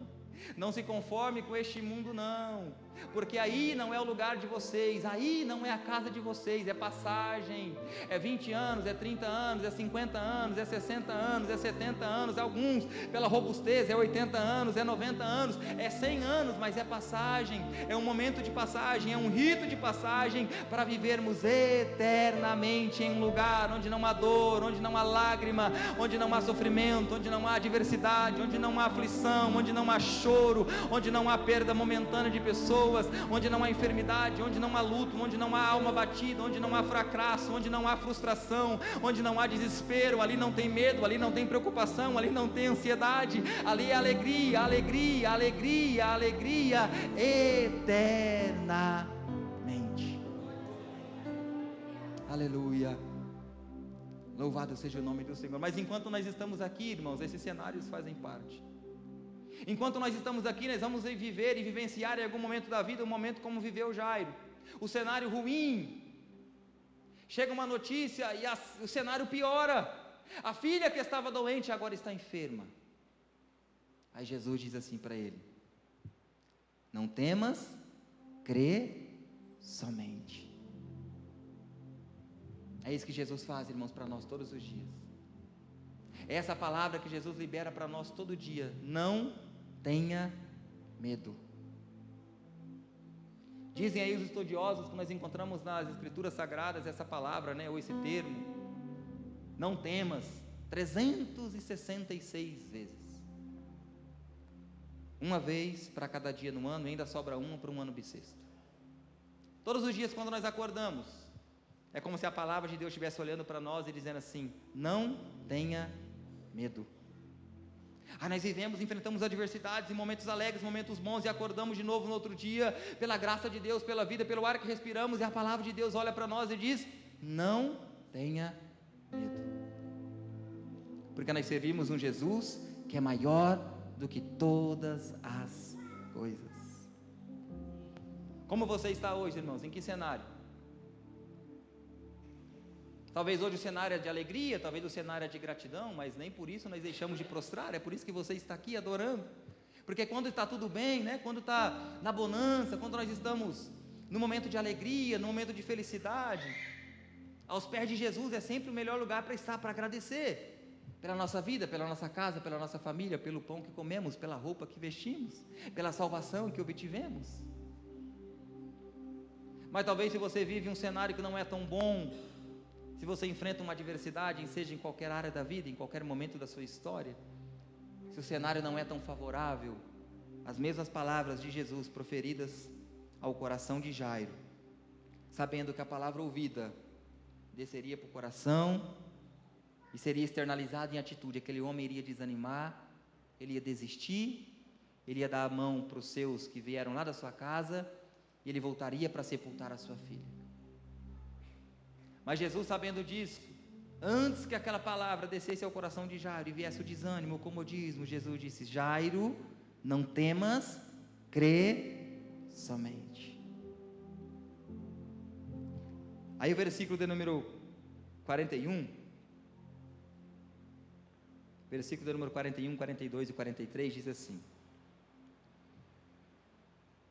Não se conforme com este mundo não, porque aí não é o lugar de vocês, aí não é a casa de vocês, é passagem, é 20 anos, é 30 anos, é 50 anos, é 60 anos, é 70 anos, alguns pela robustez é 80 anos, é 90 anos, é 100 anos, mas é passagem, é um momento de passagem, é um rito de passagem para vivermos eternamente em um lugar onde não há dor, onde não há lágrima, onde não há sofrimento, onde não há adversidade, onde não há aflição, onde não há choro, onde não há perda momentânea de pessoas, onde não há enfermidade, onde não há luto, onde não há alma batida, onde não há fracasso, onde não há frustração, onde não há desespero. Ali não tem medo, ali não tem preocupação, ali não tem ansiedade, ali é alegria, alegria, alegria, alegria eternamente. Aleluia. Louvado seja o nome do Senhor. Mas enquanto nós estamos aqui, irmãos, esses cenários fazem parte. Enquanto nós estamos aqui, nós vamos viver e vivenciar em algum momento da vida um momento como viveu Jairo. O cenário ruim, chega uma notícia e o cenário piora. A filha que estava doente agora está enferma. Aí Jesus diz assim para ele: não temas, crê somente. É isso que Jesus faz, irmãos, para nós todos os dias. É essa palavra que Jesus libera para nós todo dia: não tenha medo. Dizem aí os estudiosos que nós encontramos nas escrituras sagradas essa palavra, ou esse termo, não temas, 366 vezes. Uma vez para cada dia no ano, e ainda sobra uma para um ano bissexto. Todos os dias quando nós acordamos, é como se a palavra de Deus estivesse olhando para nós e dizendo assim: não tenha medo. Nós vivemos, enfrentamos adversidades, e momentos alegres, momentos bons, e acordamos de novo no outro dia, pela graça de Deus, pela vida, pelo ar que respiramos, e a palavra de Deus olha para nós e diz: não tenha medo, porque nós servimos um Jesus que é maior do que todas as coisas. Como você está hoje, irmãos? Em que cenário? Talvez hoje o cenário é de alegria, talvez o cenário é de gratidão, mas nem por isso nós deixamos de prostrar. É por isso que você está aqui adorando, porque quando está tudo bem, né? Quando está na bonança, quando nós estamos no momento de alegria, no momento de felicidade, aos pés de Jesus é sempre o melhor lugar para estar, para agradecer pela nossa vida, pela nossa casa, pela nossa família, pelo pão que comemos, pela roupa que vestimos, pela salvação que obtivemos. Mas talvez se você vive um cenário que não é tão bom, se você enfrenta uma adversidade, seja em qualquer área da vida, em qualquer momento da sua história, se o cenário não é tão favorável, as mesmas palavras de Jesus proferidas ao coração de Jairo, sabendo que a palavra ouvida desceria para o coração e seria externalizada em atitude, aquele homem iria desanimar, ele ia desistir, ele ia dar a mão para os seus que vieram lá da sua casa, e ele voltaria para sepultar a sua filha. Mas Jesus, sabendo disso, antes que aquela palavra descesse ao coração de Jairo e viesse o desânimo, o comodismo, Jesus disse: Jairo, não temas, crê somente. Aí o versículo de número 41, versículo de número 41, 42 e 43 diz assim: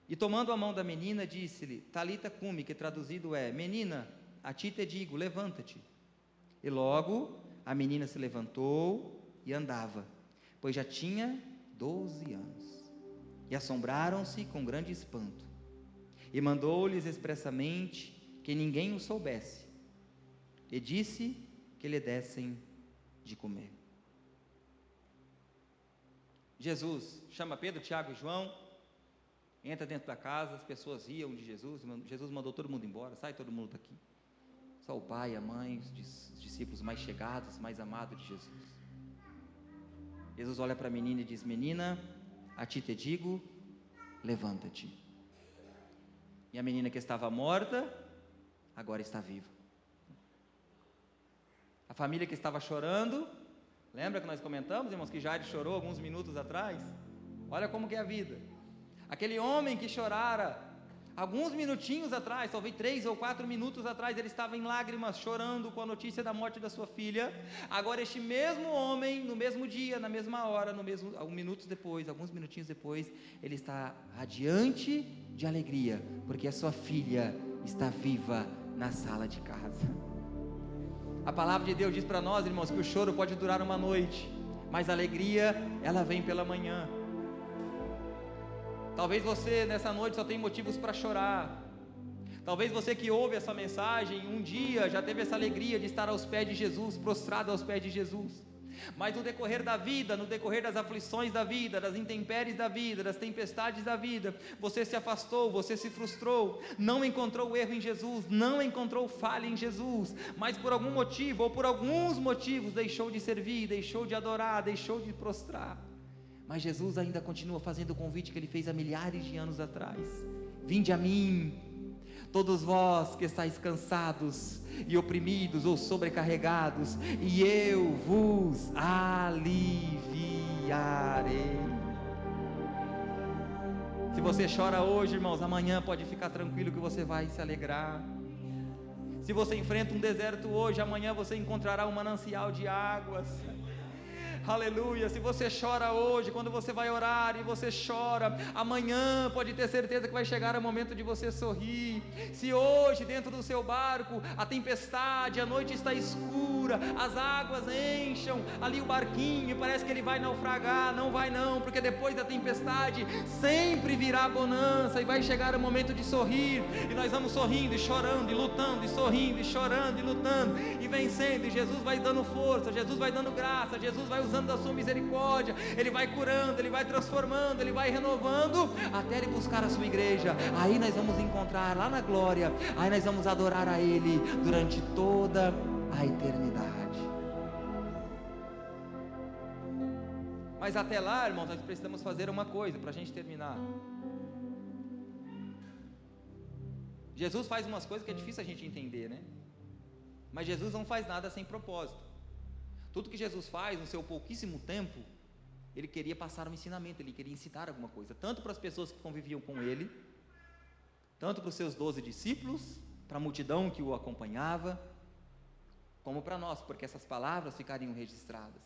e tomando a mão da menina, disse-lhe: Talita cumi, que traduzido é: menina, a ti te digo, levanta-te. E logo a menina se levantou e andava, pois já tinha 12 anos. E assombraram-se com grande espanto. E mandou-lhes expressamente que ninguém o soubesse. E disse que lhe dessem de comer. Jesus chama Pedro, Tiago e João, entra dentro da casa, as pessoas riam de Jesus. Jesus mandou todo mundo embora, sai todo mundo daqui. Só o pai, a mãe, os discípulos mais chegados, mais amados de Jesus. Jesus olha para a menina e diz: menina, a ti te digo, levanta-te. E a menina que estava morta, agora está viva. A família que estava chorando, lembra que nós comentamos, irmãos, que Jairo chorou alguns minutos atrás? Olha como que é a vida. Aquele homem que chorara alguns minutinhos atrás, talvez 3 ou 4 minutos atrás, ele estava em lágrimas, chorando com a notícia da morte da sua filha. Agora este mesmo homem, no mesmo dia, na mesma hora, alguns minutinhos depois, ele está radiante de alegria, porque a sua filha está viva na sala de casa. A palavra de Deus diz para nós, irmãos, que o choro pode durar uma noite, mas a alegria, ela vem pela manhã. Talvez você nessa noite só tenha motivos para chorar. Talvez você que ouve essa mensagem um dia já teve essa alegria de estar aos pés de Jesus, prostrado aos pés de Jesus. Mas no decorrer da vida, no decorrer das aflições da vida, das intempéries da vida, das tempestades da vida, você se afastou, você se frustrou, não encontrou erro em Jesus, não encontrou falha em Jesus, mas por algum motivo ou por alguns motivos deixou de servir, deixou de adorar, deixou de prostrar. Mas Jesus ainda continua fazendo o convite que Ele fez há milhares de anos atrás: vinde a mim, todos vós que estáis cansados e oprimidos ou sobrecarregados, e eu vos aliviarei. Se você chora hoje, irmãos, amanhã pode ficar tranquilo que você vai se alegrar. Se você enfrenta um deserto hoje, amanhã você encontrará um manancial de águas. Aleluia. Se você chora hoje, quando você vai orar e você chora, amanhã pode ter certeza que vai chegar o momento de você sorrir. Se hoje dentro do seu barco a tempestade, a noite está escura, as águas enchem ali o barquinho e parece que ele vai naufragar, não vai não, porque depois da tempestade sempre virá a bonança e vai chegar o momento de sorrir, e nós vamos sorrindo e chorando e lutando e sorrindo e chorando e lutando e vencendo, e Jesus vai dando força, Jesus vai dando graça, Jesus vai usando da sua misericórdia, Ele vai curando, Ele vai transformando, Ele vai renovando, até Ele buscar a sua igreja. Aí nós vamos encontrar lá na glória, aí nós vamos adorar a Ele durante toda a eternidade. Mas até lá, irmãos, nós precisamos fazer uma coisa para a gente terminar. Jesus faz umas coisas que é difícil a gente entender, né? Mas Jesus não faz nada sem propósito. Tudo que Jesus faz no seu pouquíssimo tempo, ele queria passar um ensinamento, ele queria ensinar alguma coisa, tanto para as pessoas que conviviam com ele, tanto para os seus 12 discípulos, para a multidão que o acompanhava, como para nós, porque essas palavras ficariam registradas.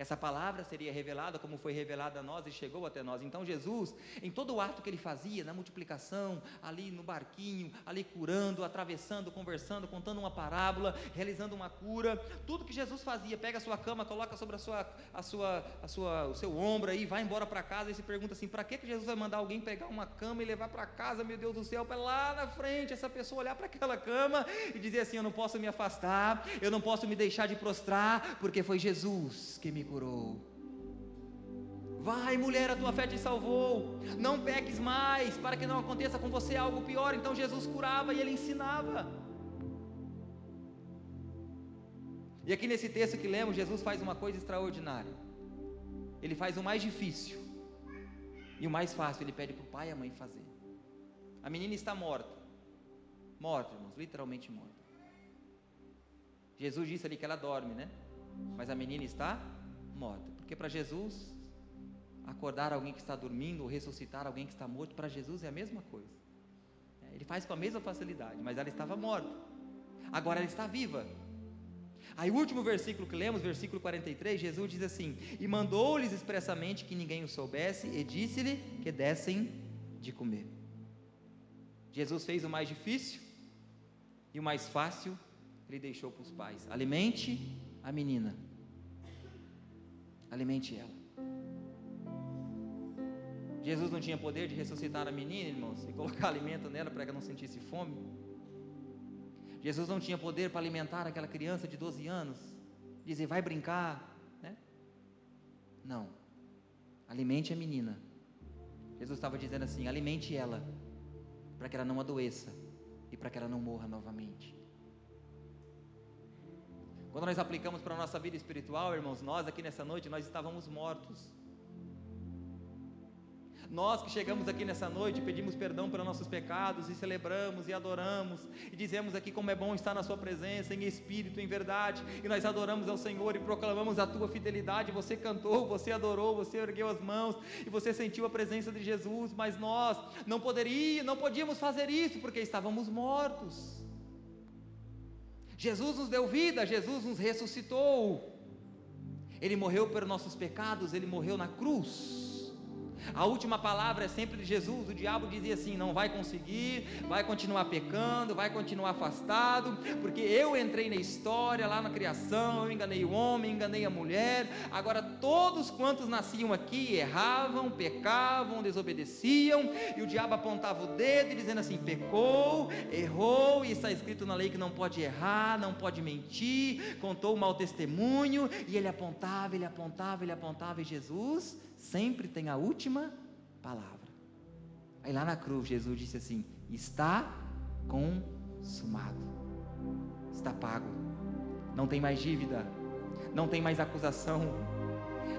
Essa palavra seria revelada como foi revelada a nós e chegou até nós. Então Jesus, em todo o ato que ele fazia, na multiplicação, ali no barquinho, ali curando, atravessando, conversando, contando uma parábola, realizando uma cura, tudo que Jesus fazia, pega a sua cama, coloca sobre o seu ombro aí, vai embora para casa e se pergunta assim, para que Jesus vai mandar alguém pegar uma cama e levar para casa, meu Deus do céu, para lá na frente, essa pessoa olhar para aquela cama e dizer assim, eu não posso me afastar, eu não posso me deixar de prostrar, porque foi Jesus que me curou. Vai, mulher, a tua fé te salvou, não peques mais, para que não aconteça com você algo pior. Então Jesus curava e ele ensinava. E aqui nesse texto que lemos, Jesus faz uma coisa extraordinária. Ele faz o mais difícil e o mais fácil, ele pede para o pai e a mãe fazer. A menina está morta, irmãos, literalmente morta. Jesus disse ali que ela dorme, né? Mas a menina está morta, porque para Jesus, acordar alguém que está dormindo, ou ressuscitar alguém que está morto, para Jesus é a mesma coisa. Ele faz com a mesma facilidade, mas ela estava morta, agora ela está viva. Aí o último versículo que lemos, versículo 43, Jesus diz assim, e mandou-lhes expressamente que ninguém o soubesse, e disse-lhe que dessem de comer. Jesus fez o mais difícil, e o mais fácil, ele deixou para os pais. Alimente a menina, alimente ela. Jesus não tinha poder de ressuscitar a menina, irmãos, e colocar alimento nela para que ela não sentisse fome. Jesus não tinha poder para alimentar aquela criança de 12 anos, dizer, vai brincar, né? Não, alimente a menina. Jesus estava dizendo assim, alimente ela, para que ela não adoeça, e para que ela não morra novamente. Quando nós aplicamos para a nossa vida espiritual, irmãos, nós aqui nessa noite, nós estávamos mortos. Nós que chegamos aqui nessa noite, pedimos perdão pelos nossos pecados, e celebramos, e adoramos, e dizemos aqui como é bom estar na sua presença, em espírito, em verdade, e nós adoramos ao Senhor, e proclamamos a tua fidelidade. Você cantou, você adorou, você ergueu as mãos, e você sentiu a presença de Jesus, mas nós não podíamos fazer isso, porque estávamos mortos. Jesus nos deu vida, Jesus nos ressuscitou, Ele morreu pelos nossos pecados, Ele morreu na cruz. A última palavra é sempre de Jesus. O diabo dizia assim, não vai conseguir, vai continuar pecando, vai continuar afastado, porque eu entrei na história, lá na criação, eu enganei o homem, enganei a mulher, agora todos quantos nasciam aqui erravam, pecavam, desobedeciam, e o diabo apontava o dedo dizendo assim, pecou, errou, e está escrito na lei que não pode errar, não pode mentir, contou um mau testemunho, e ele apontava, e Jesus sempre tem a última palavra. Aí lá na cruz Jesus disse assim, está consumado, está pago, não tem mais dívida, não tem mais acusação,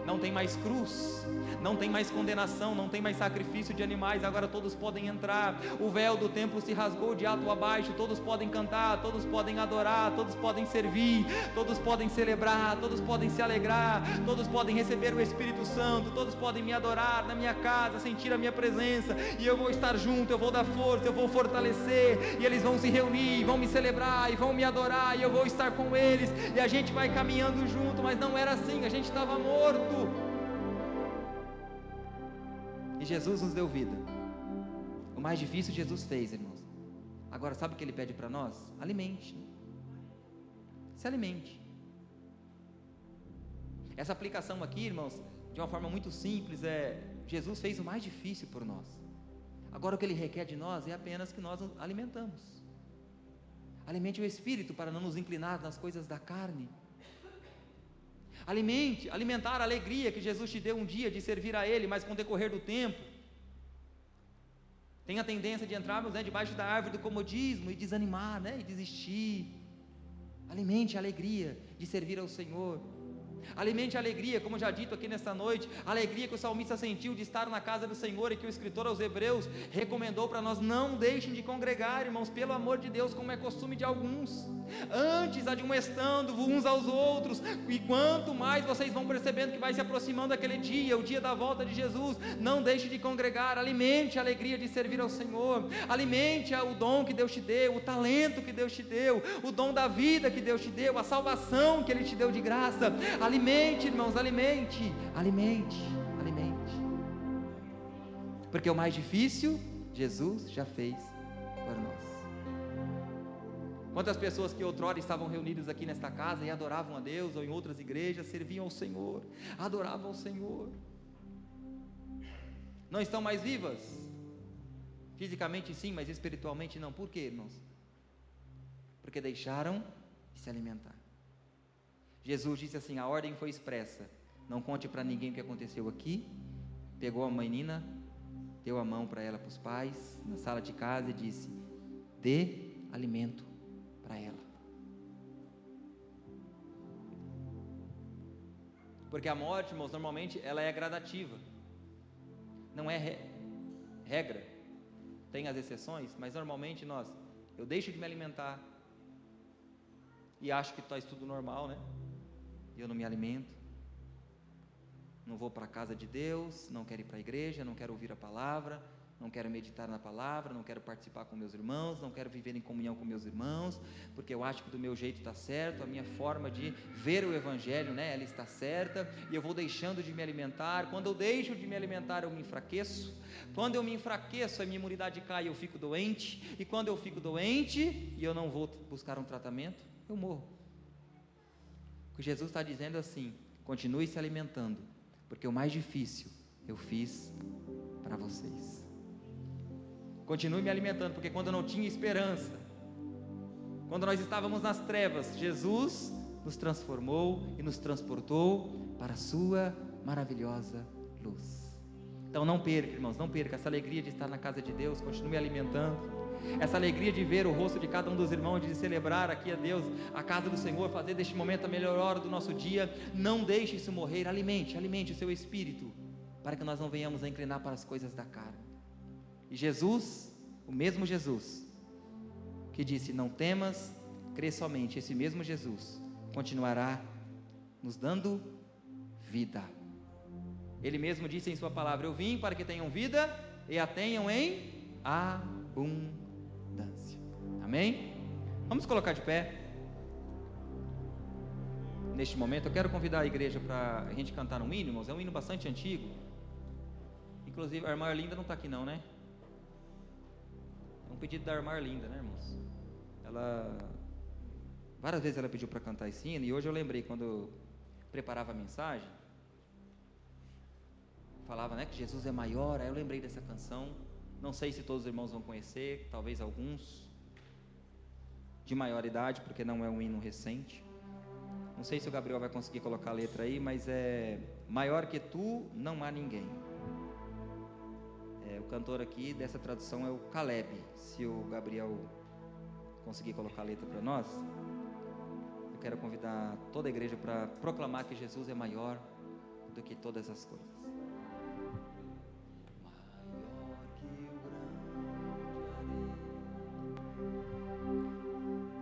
não tem mais cruz, não tem mais condenação, não tem mais sacrifício de animais, agora todos podem entrar, o véu do templo se rasgou de alto a baixo, todos podem cantar, todos podem adorar, todos podem servir, todos podem celebrar, todos podem se alegrar, todos podem receber o Espírito Santo, todos podem me adorar na minha casa, sentir a minha presença, e eu vou estar junto, eu vou dar força, eu vou fortalecer, e eles vão se reunir, vão me celebrar, e vão me adorar, e eu vou estar com eles, e a gente vai caminhando junto. Mas não era assim, a gente estava morto, e Jesus nos deu vida. O mais difícil Jesus fez, irmãos. Agora sabe o que Ele pede para nós? Alimente, se alimente. Essa aplicação aqui, irmãos, de uma forma muito simples, Jesus fez o mais difícil por nós. Agora o que Ele requer de nós é apenas que nós nos alimentamos. Alimente o espírito para não nos inclinar nas coisas da carne. Alimentar a alegria que Jesus te deu um dia de servir a Ele, mas com o decorrer do tempo tem a tendência de entrarmos debaixo da árvore do comodismo e desanimar, e desistir. Alimente a alegria de servir ao Senhor. Alimente a alegria, como já dito aqui nesta noite, a alegria que o salmista sentiu de estar na casa do Senhor e que o escritor aos Hebreus recomendou para nós: não deixem de congregar, irmãos, pelo amor de Deus, como é costume de alguns, antes admoestando uns aos outros, e quanto mais vocês vão percebendo que vai se aproximando aquele dia, o dia da volta de Jesus, não deixe de congregar, alimente a alegria de servir ao Senhor, alimente o dom que Deus te deu, o talento que Deus te deu, o dom da vida que Deus te deu, a salvação que Ele te deu de graça. Alimente, irmãos, alimente, porque o mais difícil, Jesus já fez por nós. Quantas pessoas que outrora estavam reunidas aqui nesta casa e adoravam a Deus, ou em outras igrejas, serviam ao Senhor, adoravam ao Senhor, não estão mais vivas? Fisicamente sim, mas espiritualmente não. Por quê, irmãos? Porque deixaram de se alimentar. Jesus disse assim, a ordem foi expressa: não conte para ninguém o que aconteceu aqui. Pegou a menina, deu a mão para ela, para os pais, na sala de casa, e disse: dê alimento para ela. Porque a morte, irmãos, normalmente ela é gradativa, não é regra, tem as exceções, mas normalmente eu deixo de me alimentar e acho que está tudo normal, né? E eu não me alimento, não vou para a casa de Deus, não quero ir para a igreja, não quero ouvir a palavra, não quero meditar na palavra, não quero participar com meus irmãos, não quero viver em comunhão com meus irmãos, porque eu acho que do meu jeito está certo, a minha forma de ver o Evangelho, né, ela está certa, e eu vou deixando de me alimentar. Quando eu deixo de me alimentar, eu me enfraqueço. Quando eu me enfraqueço, a minha imunidade cai e eu fico doente, e quando eu fico doente e eu não vou buscar um tratamento, eu morro. O que Jesus está dizendo assim: continue se alimentando, porque o mais difícil eu fiz para vocês. Continue me alimentando, porque quando eu não tinha esperança, quando nós estávamos nas trevas, Jesus nos transformou e nos transportou para a sua maravilhosa luz. Então não perca, irmãos, não perca essa alegria de estar na casa de Deus. Continue alimentando, essa alegria de ver o rosto de cada um dos irmãos, de celebrar aqui a Deus, a casa do Senhor, fazer deste momento a melhor hora do nosso dia. Não deixe isso morrer. Alimente o seu espírito, para que nós não venhamos a inclinar para as coisas da carne. E Jesus, o mesmo Jesus que disse: não temas, crê somente, esse mesmo Jesus continuará nos dando vida. Ele mesmo disse em sua palavra: eu vim para que tenham vida e a tenham em abundância. Amém? Vamos colocar de pé. Neste momento eu quero convidar a igreja para a gente cantar um hino, irmãos. É um hino bastante antigo. Inclusive a irmã Arlinda não está aqui não, né? É um pedido da irmã Arlinda, né, irmãos? Várias vezes ela pediu para cantar esse hino, e hoje eu lembrei, quando eu preparava a mensagem, falava, né, que Jesus é maior. Aí eu lembrei dessa canção. Não sei se todos os irmãos vão conhecer, talvez alguns de maior idade, porque não é um hino recente. Não sei se o Gabriel vai conseguir colocar a letra aí, mas é: maior que tu não há ninguém. O cantor aqui dessa tradução é o Caleb. Se o Gabriel conseguir colocar a letra para nós, eu quero convidar toda a igreja para proclamar que Jesus é maior do que todas as coisas.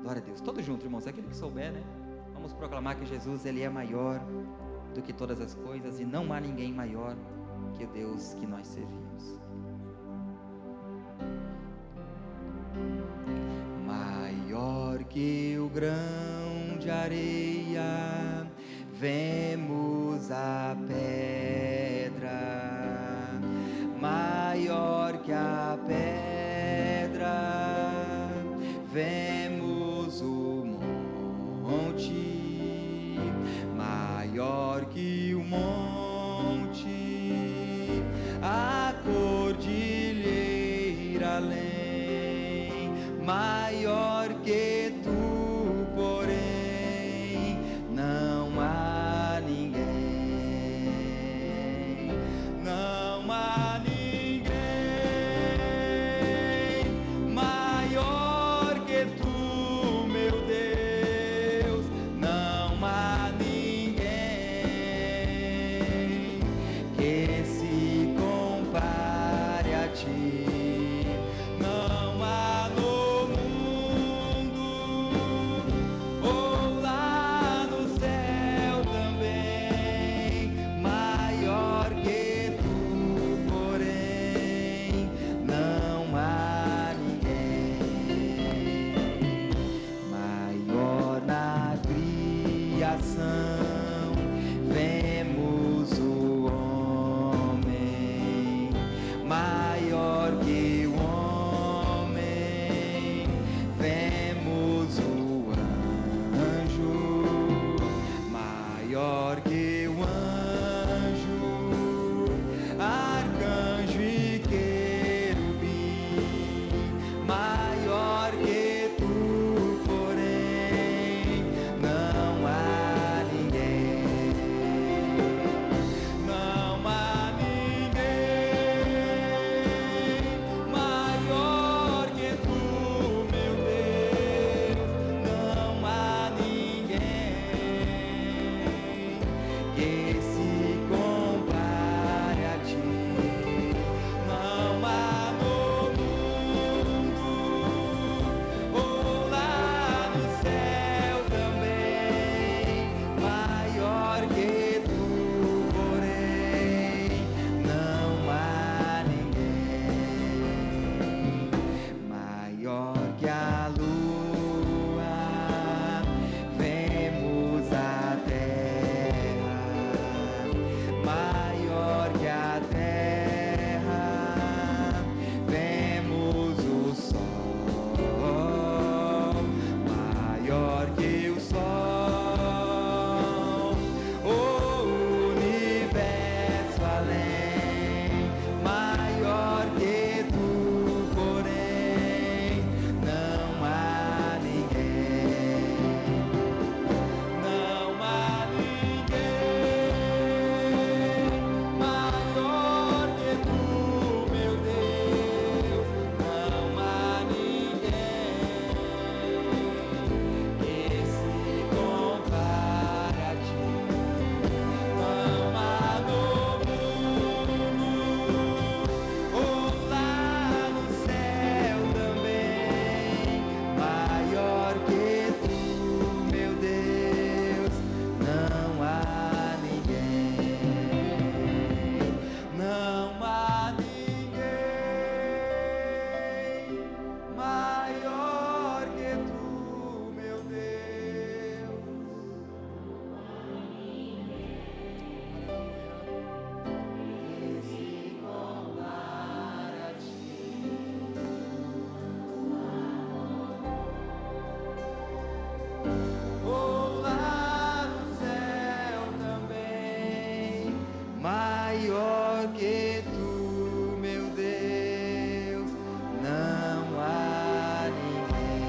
Glória a Deus. Todos juntos, irmãos, aquele que souber, né? Vamos proclamar que Jesus, Ele é maior do que todas as coisas, e não há ninguém maior que o Deus que nós servimos. Maior que o grão de areia, vemos a pedra, maior que a pedra, vemos o monte, maior que o monte, a cordilheira além, maior que tu, porém, não há ninguém, não há ninguém maior que tu, meu Deus, não há ninguém maior que tu, meu Deus, não há ninguém.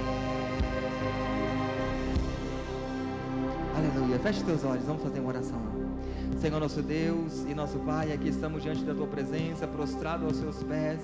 Aleluia. Feche teus olhos, vamos fazer uma oração. Senhor nosso Deus e nosso Pai, aqui estamos diante da tua presença, prostrado aos seus pés.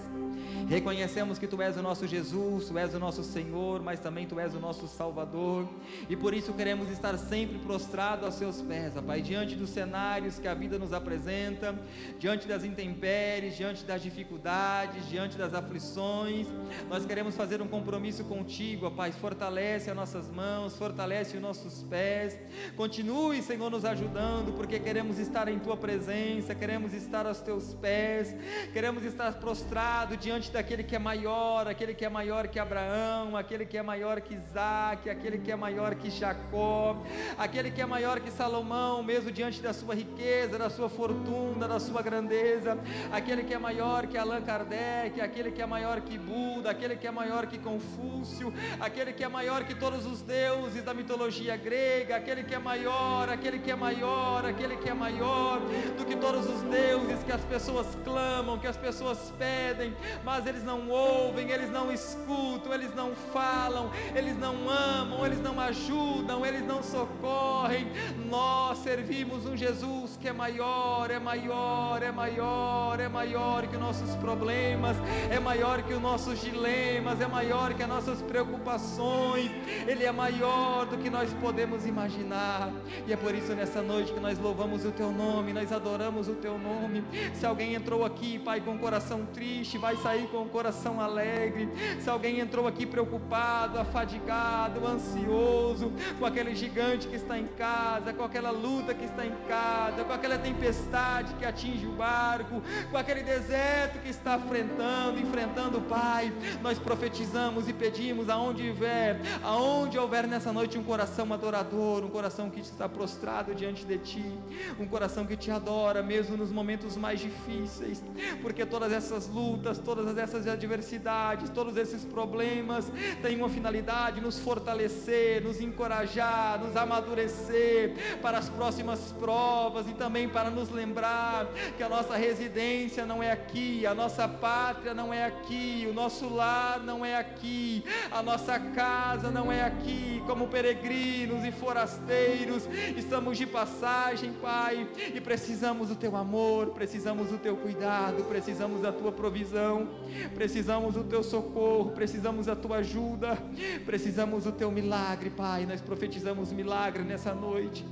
Reconhecemos que Tu és o nosso Jesus, Tu és o nosso Senhor, mas também Tu és o nosso Salvador, e por isso queremos estar sempre prostrados aos Seus pés, ó Pai, diante dos cenários que a vida nos apresenta, diante das intempéries, diante das dificuldades, diante das aflições. Nós queremos fazer um compromisso contigo, ó Pai. Fortalece as nossas mãos, fortalece os nossos pés, continue, Senhor, nos ajudando, porque queremos estar em Tua presença, queremos estar aos Teus pés, queremos estar prostrado diante daquele que é maior, aquele que é maior que Abraão, aquele que é maior que Isaac, aquele que é maior que Jacó, aquele que é maior que Salomão, mesmo diante da sua riqueza, da sua fortuna, da sua grandeza, aquele que é maior que Allan Kardec, aquele que é maior que Buda, aquele que é maior que Confúcio, aquele que é maior que todos os deuses da mitologia grega, aquele que é maior, aquele que é maior, aquele que é maior do que todos os deuses que as pessoas clamam, que as pessoas pedem, mas eles não ouvem, eles não escutam, eles não falam, eles não amam, eles não ajudam, eles não socorrem. Nós servimos um Jesus que é maior, é maior, é maior, é maior que os nossos problemas, é maior que os nossos dilemas, é maior que as nossas preocupações, Ele é maior do que nós podemos imaginar, e é por isso nessa noite que nós louvamos o Teu nome, nós adoramos o Teu nome. Se alguém entrou aqui, Pai, com o coração triste, vai sair com o coração alegre. Se alguém entrou aqui preocupado, afadigado, ansioso, com aquele gigante que está em casa, com aquela luta que está em casa, com aquela tempestade que atinge o barco, com aquele deserto que está enfrentando, Pai, nós profetizamos e pedimos aonde houver nessa noite um coração adorador, um coração que está prostrado diante de Ti, um coração que Te adora mesmo nos momentos mais difíceis, porque todas essas lutas, todas essas adversidades, todos esses problemas têm uma finalidade: nos fortalecer, nos encorajar, nos amadurecer para as próximas provas, e também para nos lembrar que a nossa residência não é aqui, a nossa pátria não é aqui, o nosso lar não é aqui, a nossa casa não é aqui. Como peregrinos e forasteiros, estamos de passagem, Pai, e precisamos do Teu amor, precisamos do Teu cuidado, precisamos da Tua provisão, precisamos do Teu socorro, precisamos da Tua ajuda, precisamos do Teu milagre, Pai. Nós profetizamos milagre nessa noite.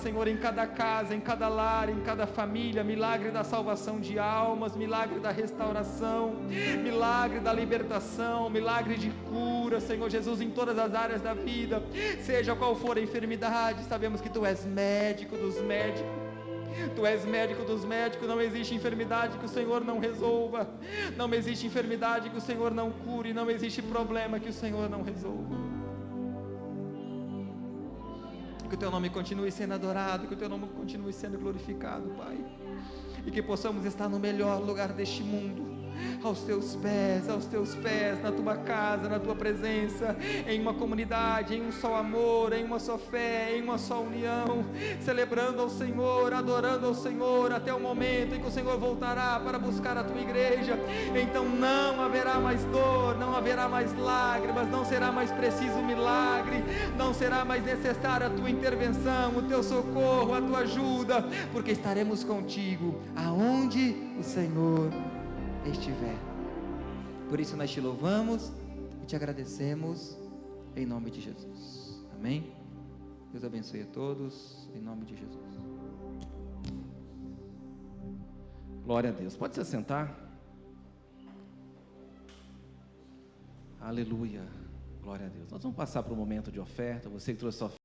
Senhor, em cada casa, em cada lar, em cada família, milagre da salvação de almas, milagre da restauração, milagre da libertação, milagre de cura, Senhor Jesus, em todas as áreas da vida, seja qual for a enfermidade. Sabemos que Tu és médico dos médicos, Tu és médico dos médicos. Não existe enfermidade que o Senhor não resolva, não existe enfermidade que o Senhor não cure, não existe problema que o Senhor não resolva. Que o Teu nome continue sendo adorado, que o Teu nome continue sendo glorificado, Pai, e que possamos estar no melhor lugar deste mundo, aos Teus pés, na Tua casa, na Tua presença, em uma comunidade, em um só amor, em uma só fé, em uma só união, celebrando ao Senhor, adorando ao Senhor, até o momento em que o Senhor voltará para buscar a Tua igreja. Então não haverá mais dor, não haverá mais lágrimas, não será mais preciso milagre, não será mais necessária a Tua intervenção, o Teu socorro, a Tua ajuda, porque estaremos contigo aonde o Senhor estiver. Por isso nós Te louvamos e Te agradecemos, em nome de Jesus. Amém? Deus abençoe a todos, em nome de Jesus. Glória a Deus. Pode se assentar. Aleluia. Glória a Deus. Nós vamos passar para o momento de oferta. Você que trouxe sua oferta.